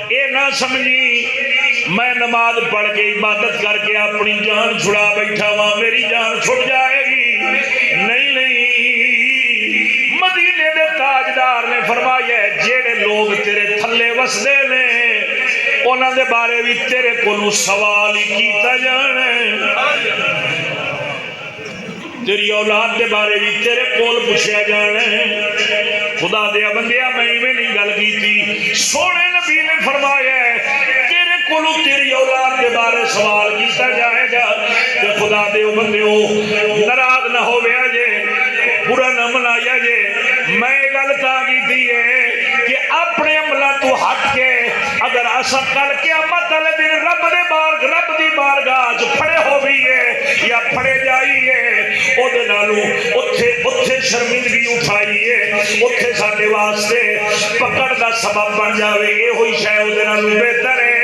اے نہ سمجھی میں نماز پڑھ کے عبادت کر کے اپنی جان چھڑا بیٹھا ہوا میری جان چھٹ جائے گی. نہیں نہیں، مدینے دے تاجدار نے فرمایا جیڑے لوگ تیرے تھلے وسدے نے انہاں دے بارے بھی تیرے کولوں سوال ہی کیتا جانا، تیری اولاد دے بارے بھی تیرے کول پوچھا جانا. خدا دیا بندیا میں نہیں گل کی، سونے نبی نے فرمایا تیرے کولوں تیری اولاد دے بارے سوال کیتا جائے گا. تے خدا دے بندیو ناراض نہ ہویا جے، برا نہ منایا جے. میں گل تا کیتی ہے کہ اپنے عملاں تو ہٹ کے اگر اسا کل قیامت والے دن رب دی بارگاہ پھڑے ہوئیے یا پھڑے جائیے او دے نالوں اوتھے شرمندگی اٹھائیے اوتھے ساڈے واسطے پکڑ دا سبب بن جاوے یہ ہوئی شے او دے نالوں بہتر ہے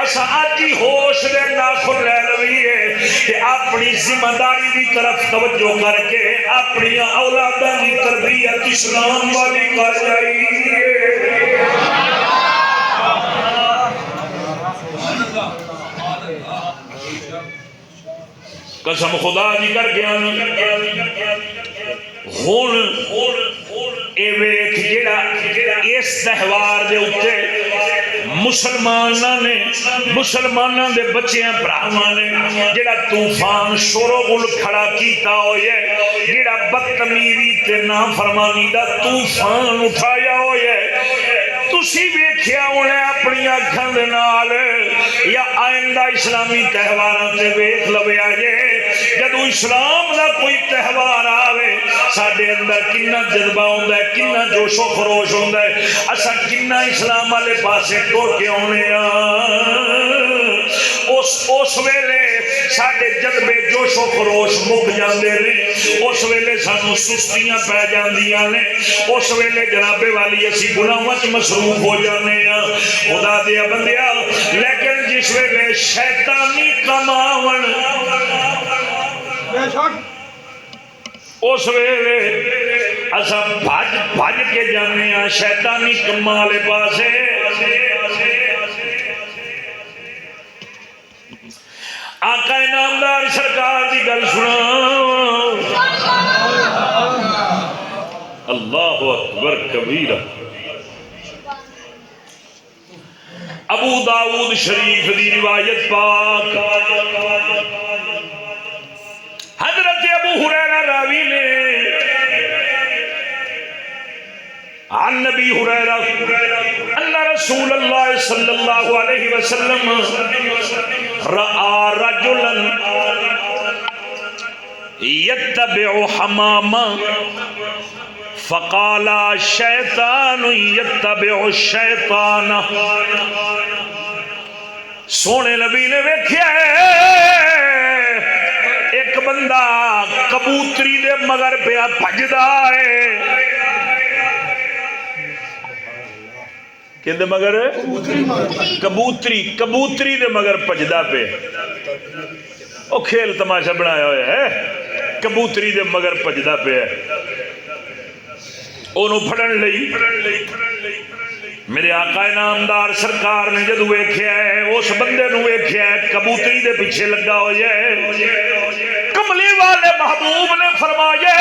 اسا اج ہی ہوش دے ناخن لے لویے کہ اپنی ذمہ داری دی طرف توجہ کر کے اپنی اولاداں دی تربیت اسلام والی کر جائیے قسم خدا دی کر گیا ہن اے ویکھ جڑا اس تہوار دے اوتے مسلماناں دے بچیاں بھراواں نے جڑا طوفان شور و غل کھڑا کیتا ہوئے جڑا بدتمیزی تے نافرمانی دا طوفان اٹھایا ہوئے تسی ویکھیا ہونا اپنی اکھاں دے نال یا آئندہ اسلامی تہواراں تے ویکھ لویا جے جدو اسلام دا کوئی تہوار آوے ساڈے اندر کنا جذبہ ہوندا ہے کنا جوش و خروش ہوندا ہے اسا کنا اسلام والے پاسے ٹر کے آنے اس ویلے ساڈے جذبے جوش و خروش مک جاندے نے اس ویلے سانو سستیاں پی جاندیاں نے اس ویلے جنابے والی اسی گناہاں وچ مصروف ہو جانے ہاں خدا دے بندیا لیکن جس ویلے شیطانی کم آون اس ویلے اسا بھج کے جانے ہاں شیطانی کماں والے پاسے آقا انعامدار سرکار دی گل سنا اللہ اکبر کبیرہ ابو داؤد شریف دی روایت پاک حضرت ابو ہریرہ راوی نے عن نبی ہریرہ ان رسول اللہ صلی اللہ علیہ وسلم رأى رجلا يتبع حماما فقال الشيطان يتبع الشيطان سونے نبی نے ویکھیا ایک بندہ کبوتری دے مگر پیا بھجدا ہے کہندے مگر کبوتری دے مگر بھجدا پے او کھیل تماشا بنایا ہوا ہے کبوتری دے مگر بھجدا پے اونوں پھڑن لئی میرے آقا انعامدار سرکار نے جدوں ویکھیا ہے اس بندے نوں ویکھیا ہے کبوتری دے پیچھے لگا ہویا ہے کملی والے محبوب نے فرمایا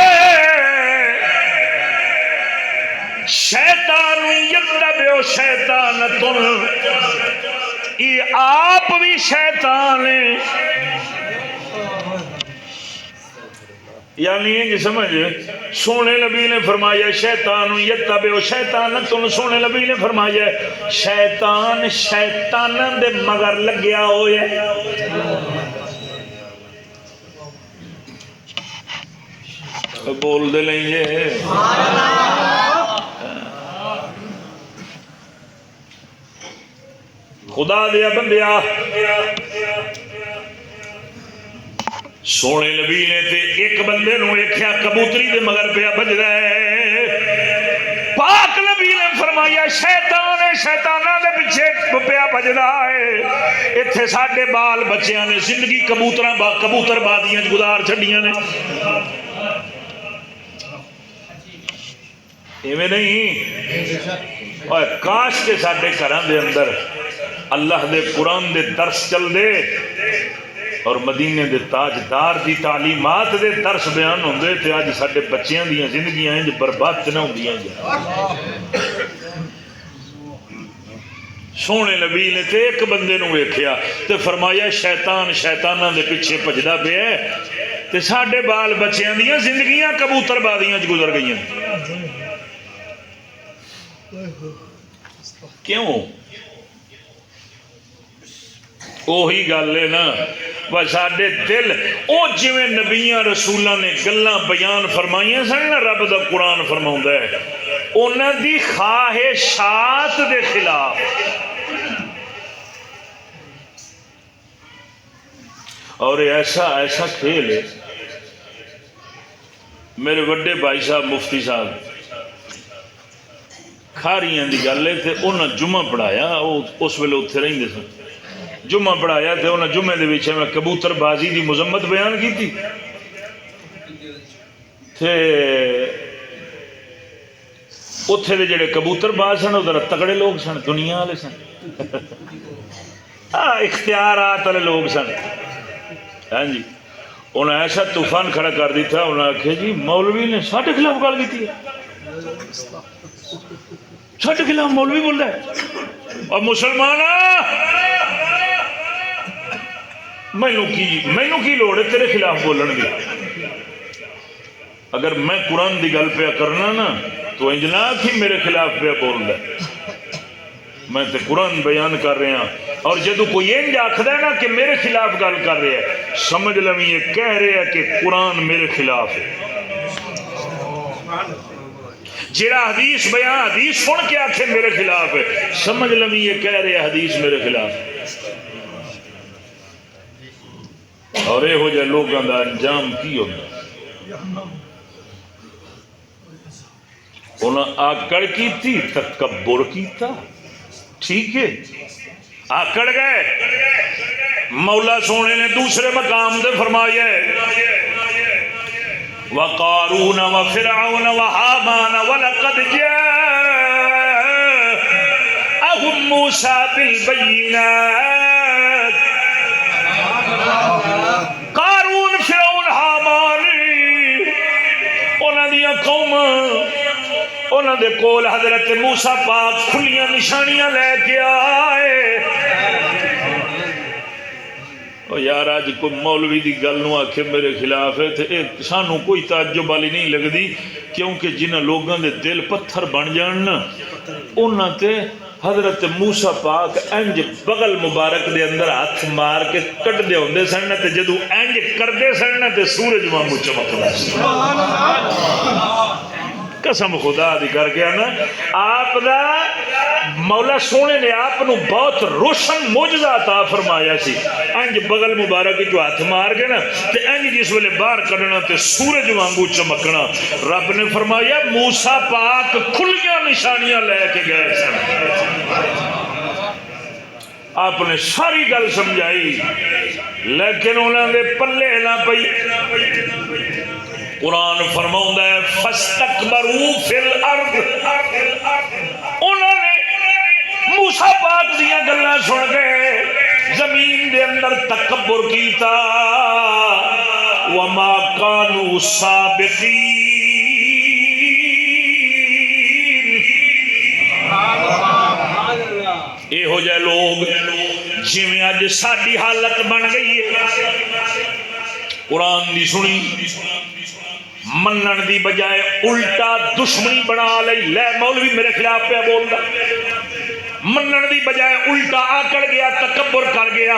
شیطان یتبع شیطانتن یہ آپ بھی شیطان ہے یعنی یہ سمجھ سونے نبی نے فرمایا شیطان یتبع شیطانتن سونے نبی نے فرمایا شیطان شیطان دے مگر لگیا ہوئے بول دے لیں یہ خدا دیا بندیا سونے نبی نے تے ایک بندے نو ویکھیا کبوتری دے مگر پیا بھجدا ہے پاک نبی نے فرمایا شیطان ہے شیطاناں دے پیچھے پیا بھجدا ہے ایتھے ساڈے بال بچیاں نے زندگی کبوتر بازیاں گزار چھڈیاں نے ایویں نہیں اور کاش کے ساڈے گھراں دے اندر اللہ دے قرآن دے درس چل دے اور مدینے دے تاجدار دی تعلیمات دے درس بیان ہوندے تے اج ساڈے بچیاں دیاں زندگیاں انج برباد نہ ہوندیاں سونے نبی نے تے ایک بندے نو ویکھیا تے فرمایا شیطان شیطاناں دے پیچھے بھجدا پیا تے ساڈے بال بچیاں دیاں زندگیاں کبوتر بازیاں وچ گزر گئیاں کیوں وہی گل ہے نا وہ ساڈے دل او جویں نبیاں رسولاں نے گلاں بیان فرمائیاں سن نا رب دا قرآن فرماوندا ہے انہاں دی خواہشات دے خلاف اور یہ ایسا ایسا کھیل ہے. میرے وڈے بھائی صاحب مفتی صاحب کھاریاں دی گل ہے، تے انہاں جمعہ پڑھایا، وہ اس ویلے اتنے رہندے سن. جمعہ پڑھایا تے انہاں جمعے دے وچ میں کبوتر بازی دی مذمت بیان کی تے اتنے دے جڑے کبوتر باز سن وہ ذرا تگڑے لوگ سن، دنیا والے سن، اختیارات والے لوگ سن. ہاں جی، انہیں ایسا طوفان کھڑا کر دیتا، انہیں آخیا جی مولوی نے ساڈے خلاف گل کی ہے، ساڈے خلاف مولوی بول رہا ہے. اور مسلمان مینوں کی لوڑ ہے تیرے خلاف بولن دی؟ اگر میں قرآن دی گل پہ کرنا نا تو انجنا کہ میرے خلاف پہ بول رہا ہے، میں تے قرآن بیان کر رہا ہوں. اور جدو کوئی انج آخر ہے نا کہ میرے خلاف گل کر رہے ہیں، سمجھ لو یہ کہہ رہے ہیں کہ قرآن میرے خلاف ہے. جڑا حدیث بیان حدیث سن کے آخے میرے خلاف ہے، سمجھ لو یہ کہہ رہے ہیں حدیث میرے خلاف ہے. اور یہ ہو جائے لوگوں کا انجام کی ہوتا؟ انہیں آکڑ کی تھی، تکبر کیتا. ٹھیک ہے، آکڑ گئے. مولا سونے نے دوسرے مقام دے فرمایا وقارون وفرعون وحامان ولقد جاءهم موسى بالبينات. قارون فرعون حامان انہاں دیاں قوماں انہاں دے کول حضرت موسیٰ پاک کھلیاں نشانیاں لے کے آئے. یار اج کوئی مولوی دی گل نو آکھے میرے خلاف ہے تے سانو کوئی تعجب والی نہیں لگدی، کیونکہ جنہاں لوگاں دے دل پتھر بن جان نا انہاں تے حضرت موسیٰ پاک انج بغل مبارک دے اندر ہاتھ مار کے کٹ دے ہوندے سن تے جدو انج کردے سن تے سورج وانگو چمکدا سی. قسم خدا دی کر کے نا آپ دا مولا سونے نے آپ نو بہت روشن معجزہ عطا فرمایا سی. انج بغل مبارک جو ہاتھ مار کے نا تے انج جس ویلے باہر کڈنا تے سورج وانگو چمکنا. رب نے فرمایا موسیٰ پاک کھلیاں نشانیاں لے کے گئے سن. آپ نے ساری گل سمجھائی لیکن انہوں نے پلے نہ پئی. قرآن فرماؤں ہے فَاسْتَكْبَرُوا فِي الْأَرْضِ. انہوں نے موسیٰ پاک دیا گلہ سن گئے زمین دے اندر تکبر کیتا. وَمَا كَانُوا سَابِقِينَ. اے ہو جائے لوگ جی میں آج ساڑھی حالت بن گئی ہے. قرآن دی سنی منن دی بجائے الٹا دشمنی بنا لئی. لے مولوی میرے خلاف پہ بول دا. منن دی بجائے الٹا آکڑ گیا، تکبر کر گیا.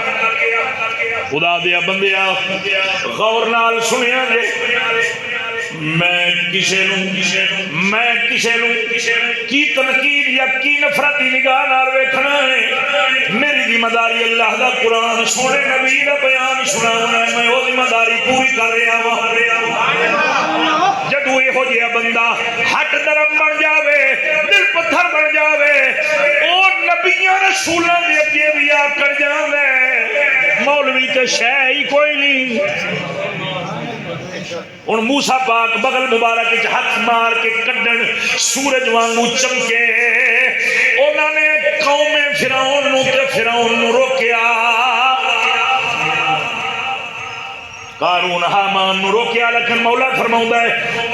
خدا دیا بندیا غور نال سنیا دے. میں کسے نو کی تنقید یا کی نفرت دی نگاہ نال ویکھنا ہے. میری ذمہ داری اللہ دا قرآن سونے نبی دا بیان سنانا ہے. میں وہ ذمہ داری پوری کر رہا ہوں. جدو یہ ہو جیا بندہ ہٹ درم بن جاوے، دل پتھر بن جاوے، اور نبیاں رسولاں دے اگے بھی آ کر جاوے، مولوی تے شے ہی کوئی نہیں. ان موسیٰ پاک بغل مبارک وچ ہاتھ مار کے کڈن سورج وانگو چمکے. انہوں نے قوم فرعون نو تے فرعون نو روکیا، قارون حامان نو روکیا. لیکن مولا فرماؤں ہے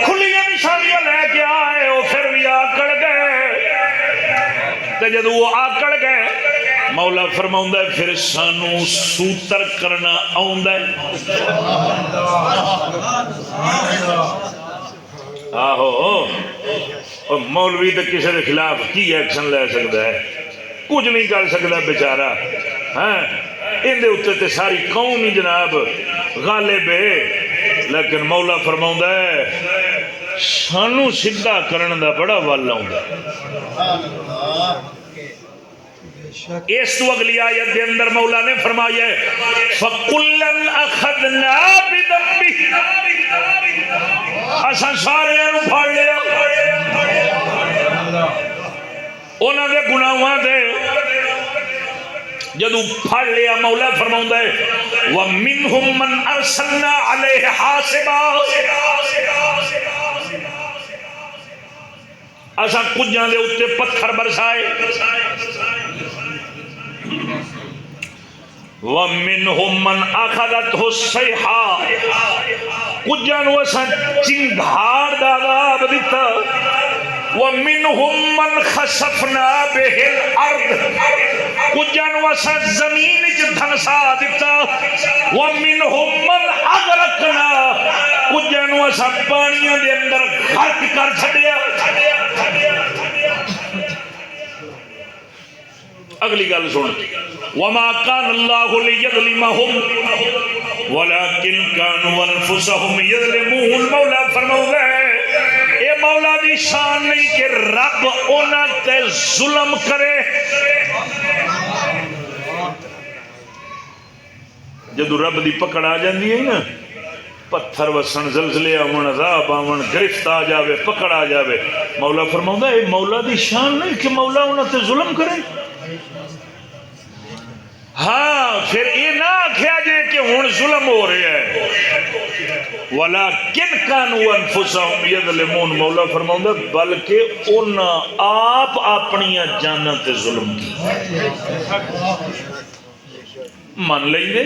کھلیاں نشانیاں لے کے آئے وہ پھر بھی آکڑ گئے. تے جدو وہ آکڑ گئے مولا فرماؤں ہے پھر سانو سوتر کرنا آؤں ہے. آہو مولوی تے کسی دے خلاف کی ایکشن لے سکتا ہے؟ کچھ نہیں کر سکتا بیچارہ. ہاں اندے اتنے تے ساری قوم ہی جناب غالب ہے. لیکن مولا فرماؤں ہے سانو سدھا کرن دا بڑا ول آؤں. اس تو اگلی آیت دے اندر مولا نے فرمایا ہے فَقُلًّا أَخَذْنَا بِذَنبِهِ اساں سارے نوں پھڑ لیا انہاں دے گناہاں دے جدوں پھڑ لیا مولا فرماوندا ہے وَمِنْهُمْ مَنْ أَرْسَلْنَا عَلَيْهِ حَاصِبًا اساں کجاں دے اوتے پتھر برسائے وَمِنْهُمْ مَنْ أَخَذَتْهُ الصَّيْحَةُ کجاں نوں اساں چنگھاڑ دا عذاب دتا وَمِنْهُمْ مَنْ خَسَفْنَا بِهِ الْأَرْضِ کجاں نوں اساں زمین وچ دھنسا دتا وَمِنْهُمْ مَنْ أَغْرَقْنَا کجاں نوں اساں پانیاں دے اندر غرق کر چھڈیا اگلی گل سن وما كان الله ليظلمهم ولكن كانوا انفسهم يظلمون مولا فرماتا ہے اے مولا دی شان نہیں کہ رب انہاں تے ظلم کرے جدو رب دی پکڑ آ جاندی ہے نا پتھر وسن زلزلے آون عذاب آون گرفت آ جاوے پکڑ آ جاوے مولا فرماتا ہے اے مولا دی شان نہیں کہ مولا انہاں تے ظلم کرے ہاں پھر یہ نہ آخیا جائے کہ ہوں ظلم ہو رہا ہے وَلَكِنْ كَانُوا أَنفُسَهُمْ يَظْلِمُونَ مولا فرماؤں بلکہ انہاں آپ اپنی جاناں تے ظلم کی من لیں دے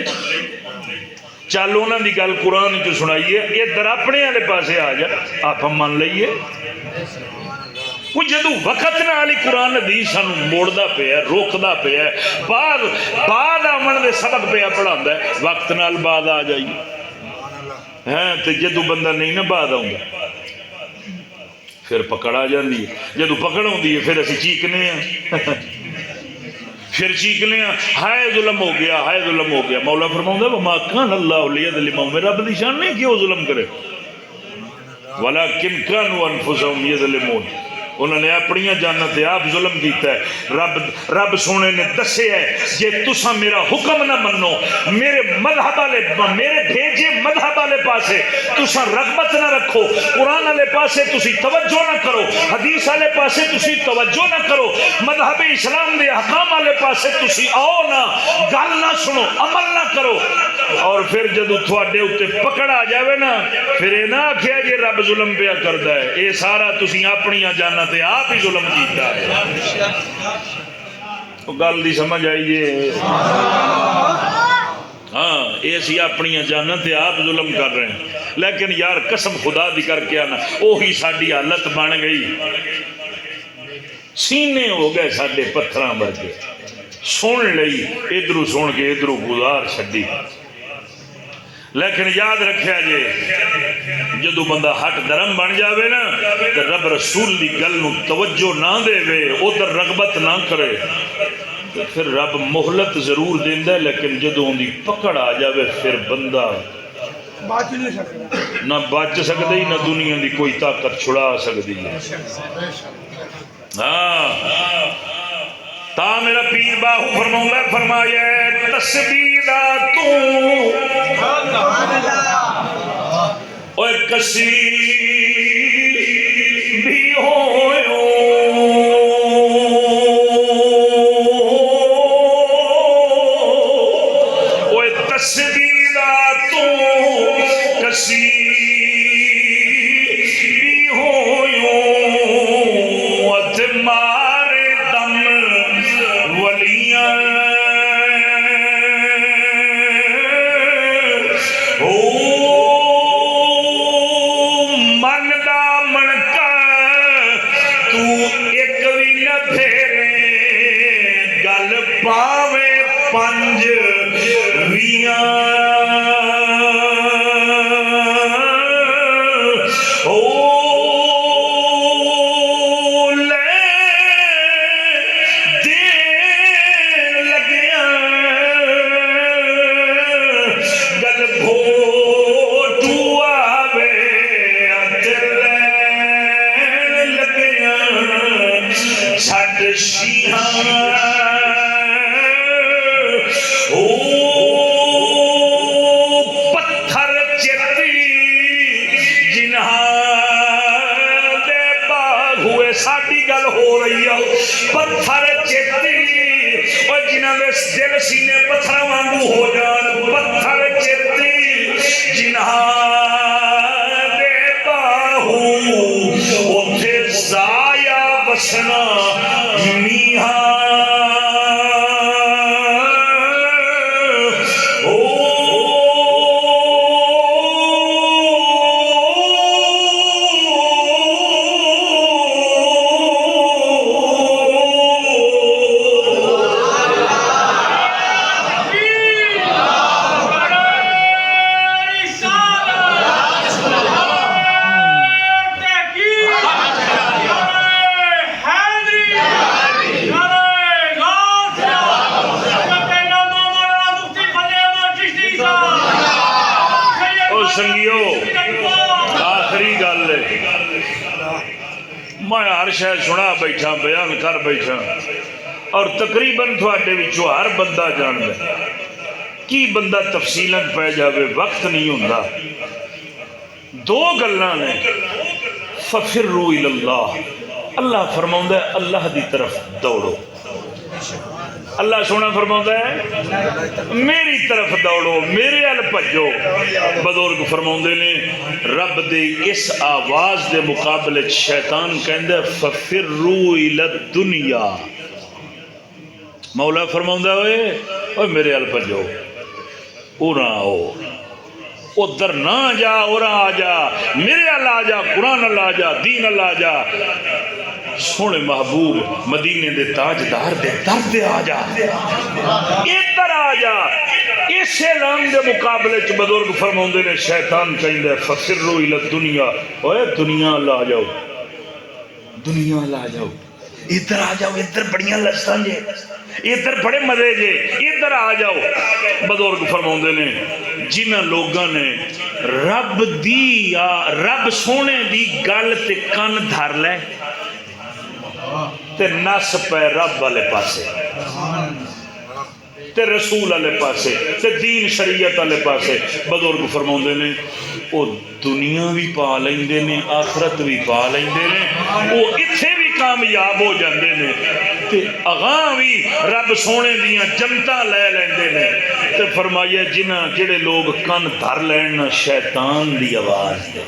چل انہاں دی گل قرآن جو سنائیے ادھر اپنے والے پاسے آ جا آپ من لئیے وہ جدو وقت نال ہی قرآن حدیث سانو موڑدا پیا روکدا پیا بعد آمن دے سبق پیا پڑھاوندا ہے وقت نال بعد آ جائیے ہاں تے جدو بندہ نہیں نہ بعد آوندا پھر پکڑ آ جاندی ہے جدو پکڑ ہوندی ہے پھر اسی چیکنے ہیں پھر چیکنے ہیں ہائے ظلم ہو گیا ہائے ظلم ہو گیا مولا فرماوندا وما كان الله ليظلمهم رب دی شان نہیں کہ وہ ظلم کرے ولكن كانوا انفسهم يظلمون انہوں نے اپنی جانت آپ ظلم کیتا ہے رب سونے نے دسے ہے جے تسا میرا حکم نہ منو میرے مذہب والے میرے بھیجے مذہب والے پاسے تسا رغبت نہ رکھو قرآن والے پاسے تسی توجہ نہ کرو حدیث والے پاسے تسی توجہ نہ کرو مذہب اسلام دے احکام والے پاسے تسی آؤ نہ گل نہ سنو عمل نہ کرو اور پھر جدو تھوڑے اتنے پکڑ آ جاوے نا پھر یہ نہ آخیا جی رب ظلم پیا کرتا ہے یہ سارا تسی اپنی جانا تے آپ ہی ظلم کیتا ہے گل دی سمجھ آئیے ہاں یہ سی اپنی جانا تے آپ ظلم کر رہے ہیں لیکن یار قسم خدا دی کر کے آنا وہی ساری حالت بن گئی سینے ہو گئے ساڈے پتھراں ورگے سن لئی ادھرو سن کے ادھرو گزار چھڈی لیکن یاد رکھیا جے جدو بندہ ہٹ درم بن جاوے نا تو رب رسول دی گل نو توجہ نہ دے وے ادھر رغبت نہ کرے تو پھر رب مہلت ضرور دیندا ہے لیکن جدو ان دی پکڑ آ جاوے پھر بندہ نہ بچ سکدا ہی نہ دنیا دی کوئی طاقت چھڑا سکدی ہے ہاں تا میرا پیر باہو فرماؤں فرمایا تسبیح دا تو اور کسی بھی ہوئے اور تسبیح دا تو کسی بھی ہوئے اتمارے دم ولیاں پاوے پنج ویاں او لے دین لگیاں گل گھوٹو آوے لین لگیاں چھڈ شیہاں دل سینے پتھر وانگو ہو جان پتھر چیتی جنہا دے باہو اتھے زایا بسنا میہاں میں ہر شاید سنا بیٹھا بیان کر بیٹھا اور تقریباً تھوڑے وچوں ہر بندہ جان ہے کی بندہ تفصیلاً پہ جاوے وقت نہیں ہوندہ دو گلاں نے ففروا الی اللہ اللہ فرماؤں ہے اللہ دی طرف دوڑو اللہ سونا فرماؤں ہے میری طرف دوڑو میرے ال بھجو بزرگ فرماؤں نے رب دی اس آواز دے مقابلے شیطان کہندہ ففروا الی الدنیا مولا فرماؤں ہے میرے ال بھجو اوراں آؤ ادھر نہ جا اوراں آ جا میرے ال آ جا قرآن ال آ جا دین ال آ جا سونے محبوب مدینے دے تاجدار دے در دے آ جا ادھر آ جا اس اعلان دے مقابلے چ بزرگ فرماؤندے نے شیطان کہندے ففروا الی الدنیا اوے دنیا لا جاؤ دنیا لا جاؤ ادھر آ جاؤ ادھر بڑیاں لذتاں جے ادھر بڑے مزے جے ادھر آ جاؤ بزرگ فرماؤندے نے جنہاں لوگاں نے رب دی یا رب سونے دی گل تے کن دھر لے تے نس پہ رب والے پاسے تے رسول والے پاسے تے دین شریعت والے پاسے بزرگ فرماؤندے نے او دنیا بھی پا لیندے نے آخرت بھی پا لیندے نے او اتھے بھی کامیاب ہو جاندے نے تے اگاں بھی رب سونے دیاں جنتاں لے لیندے نے تے فرمایا جنہاں جڑے لوگ کن دھر لین شیطان دی آواز دے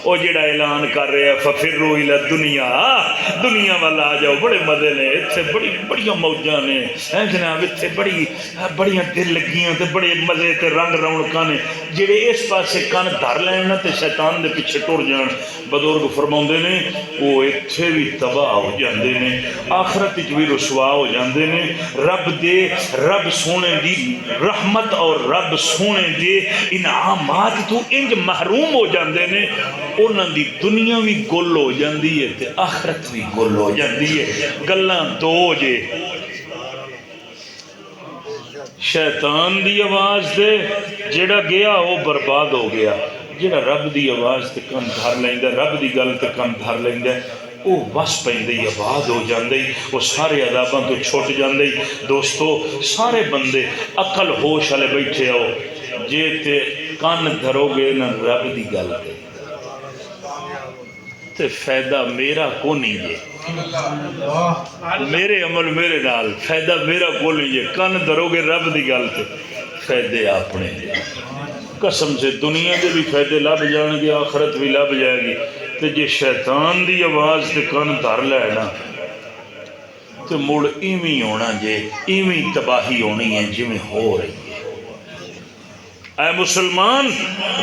وہ جڑا اعلان کر رہے ہیں ففروا الی الدنیا دنیا والا آ جاؤ بڑے مزے نے اتنے بڑی موجاں نے جناب اتنے بڑیاں دل لگیاں تے بڑے مزے تے رنگ رونقاں نے جڑے اس پاسے کن دھر لین تے شیطان دے پیچھے ٹر جان بزرگ فرماؤندے نے وہ اتنے بھی تباہ ہو جاندے نے آخرت وچ بھی رسوا ہو جاندے نے رب سونے دی رحمت اور رب سونے دے انعامات تو انج محروم ہو جاندے نے انہاں دی دنیا بھی گل ہو جاندی ہے تے آخرت بھی گل ہو جاندی ہے گلاں دو جے شیطان دی آواز دے جڑا گیا وہ برباد ہو گیا جڑا رب دی آواز تے کن دھر لیندا رب دی گل تے کن دھر لیندا وہ بس پیندے آباد ہو جاندے وہ سارے عذاباں تو چھٹ جاندے دوستو سارے بندے عقل ہوش والے بیٹھے ہو جے تے کن دھرو گے نہ رب دی گل تے فائدہ میرا کو نہیں جے میرے عمل میرے نال فائدہ میرا کو نہیں جے کن دھرو گے رب دی گل تے فائدے اپنے قسم سے دنیا دے بھی فائدے لب جان گے آخرت بھی لب جائے گی تے جے شیطان دی آواز تے کن دھر لینا تے مڑ ایویں ہونا جے ایویں تباہی ہونی ہے جویں ہو رہی ہے اے مسلمان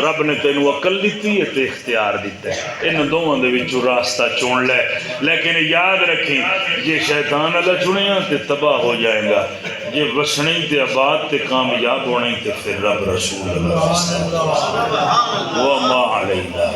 رب نے تینوں عقل دیتی ہے تے اختیار دیتا ہے ان دونوں دے وچوں راستہ چون لے لیکن یاد رکھیں جے شیطان اللہ چنیا تے تباہ ہو جائے گا جے وسنی تے آباد تے کامیاب ہونے تے پھر رب رسول اللہ وما علینا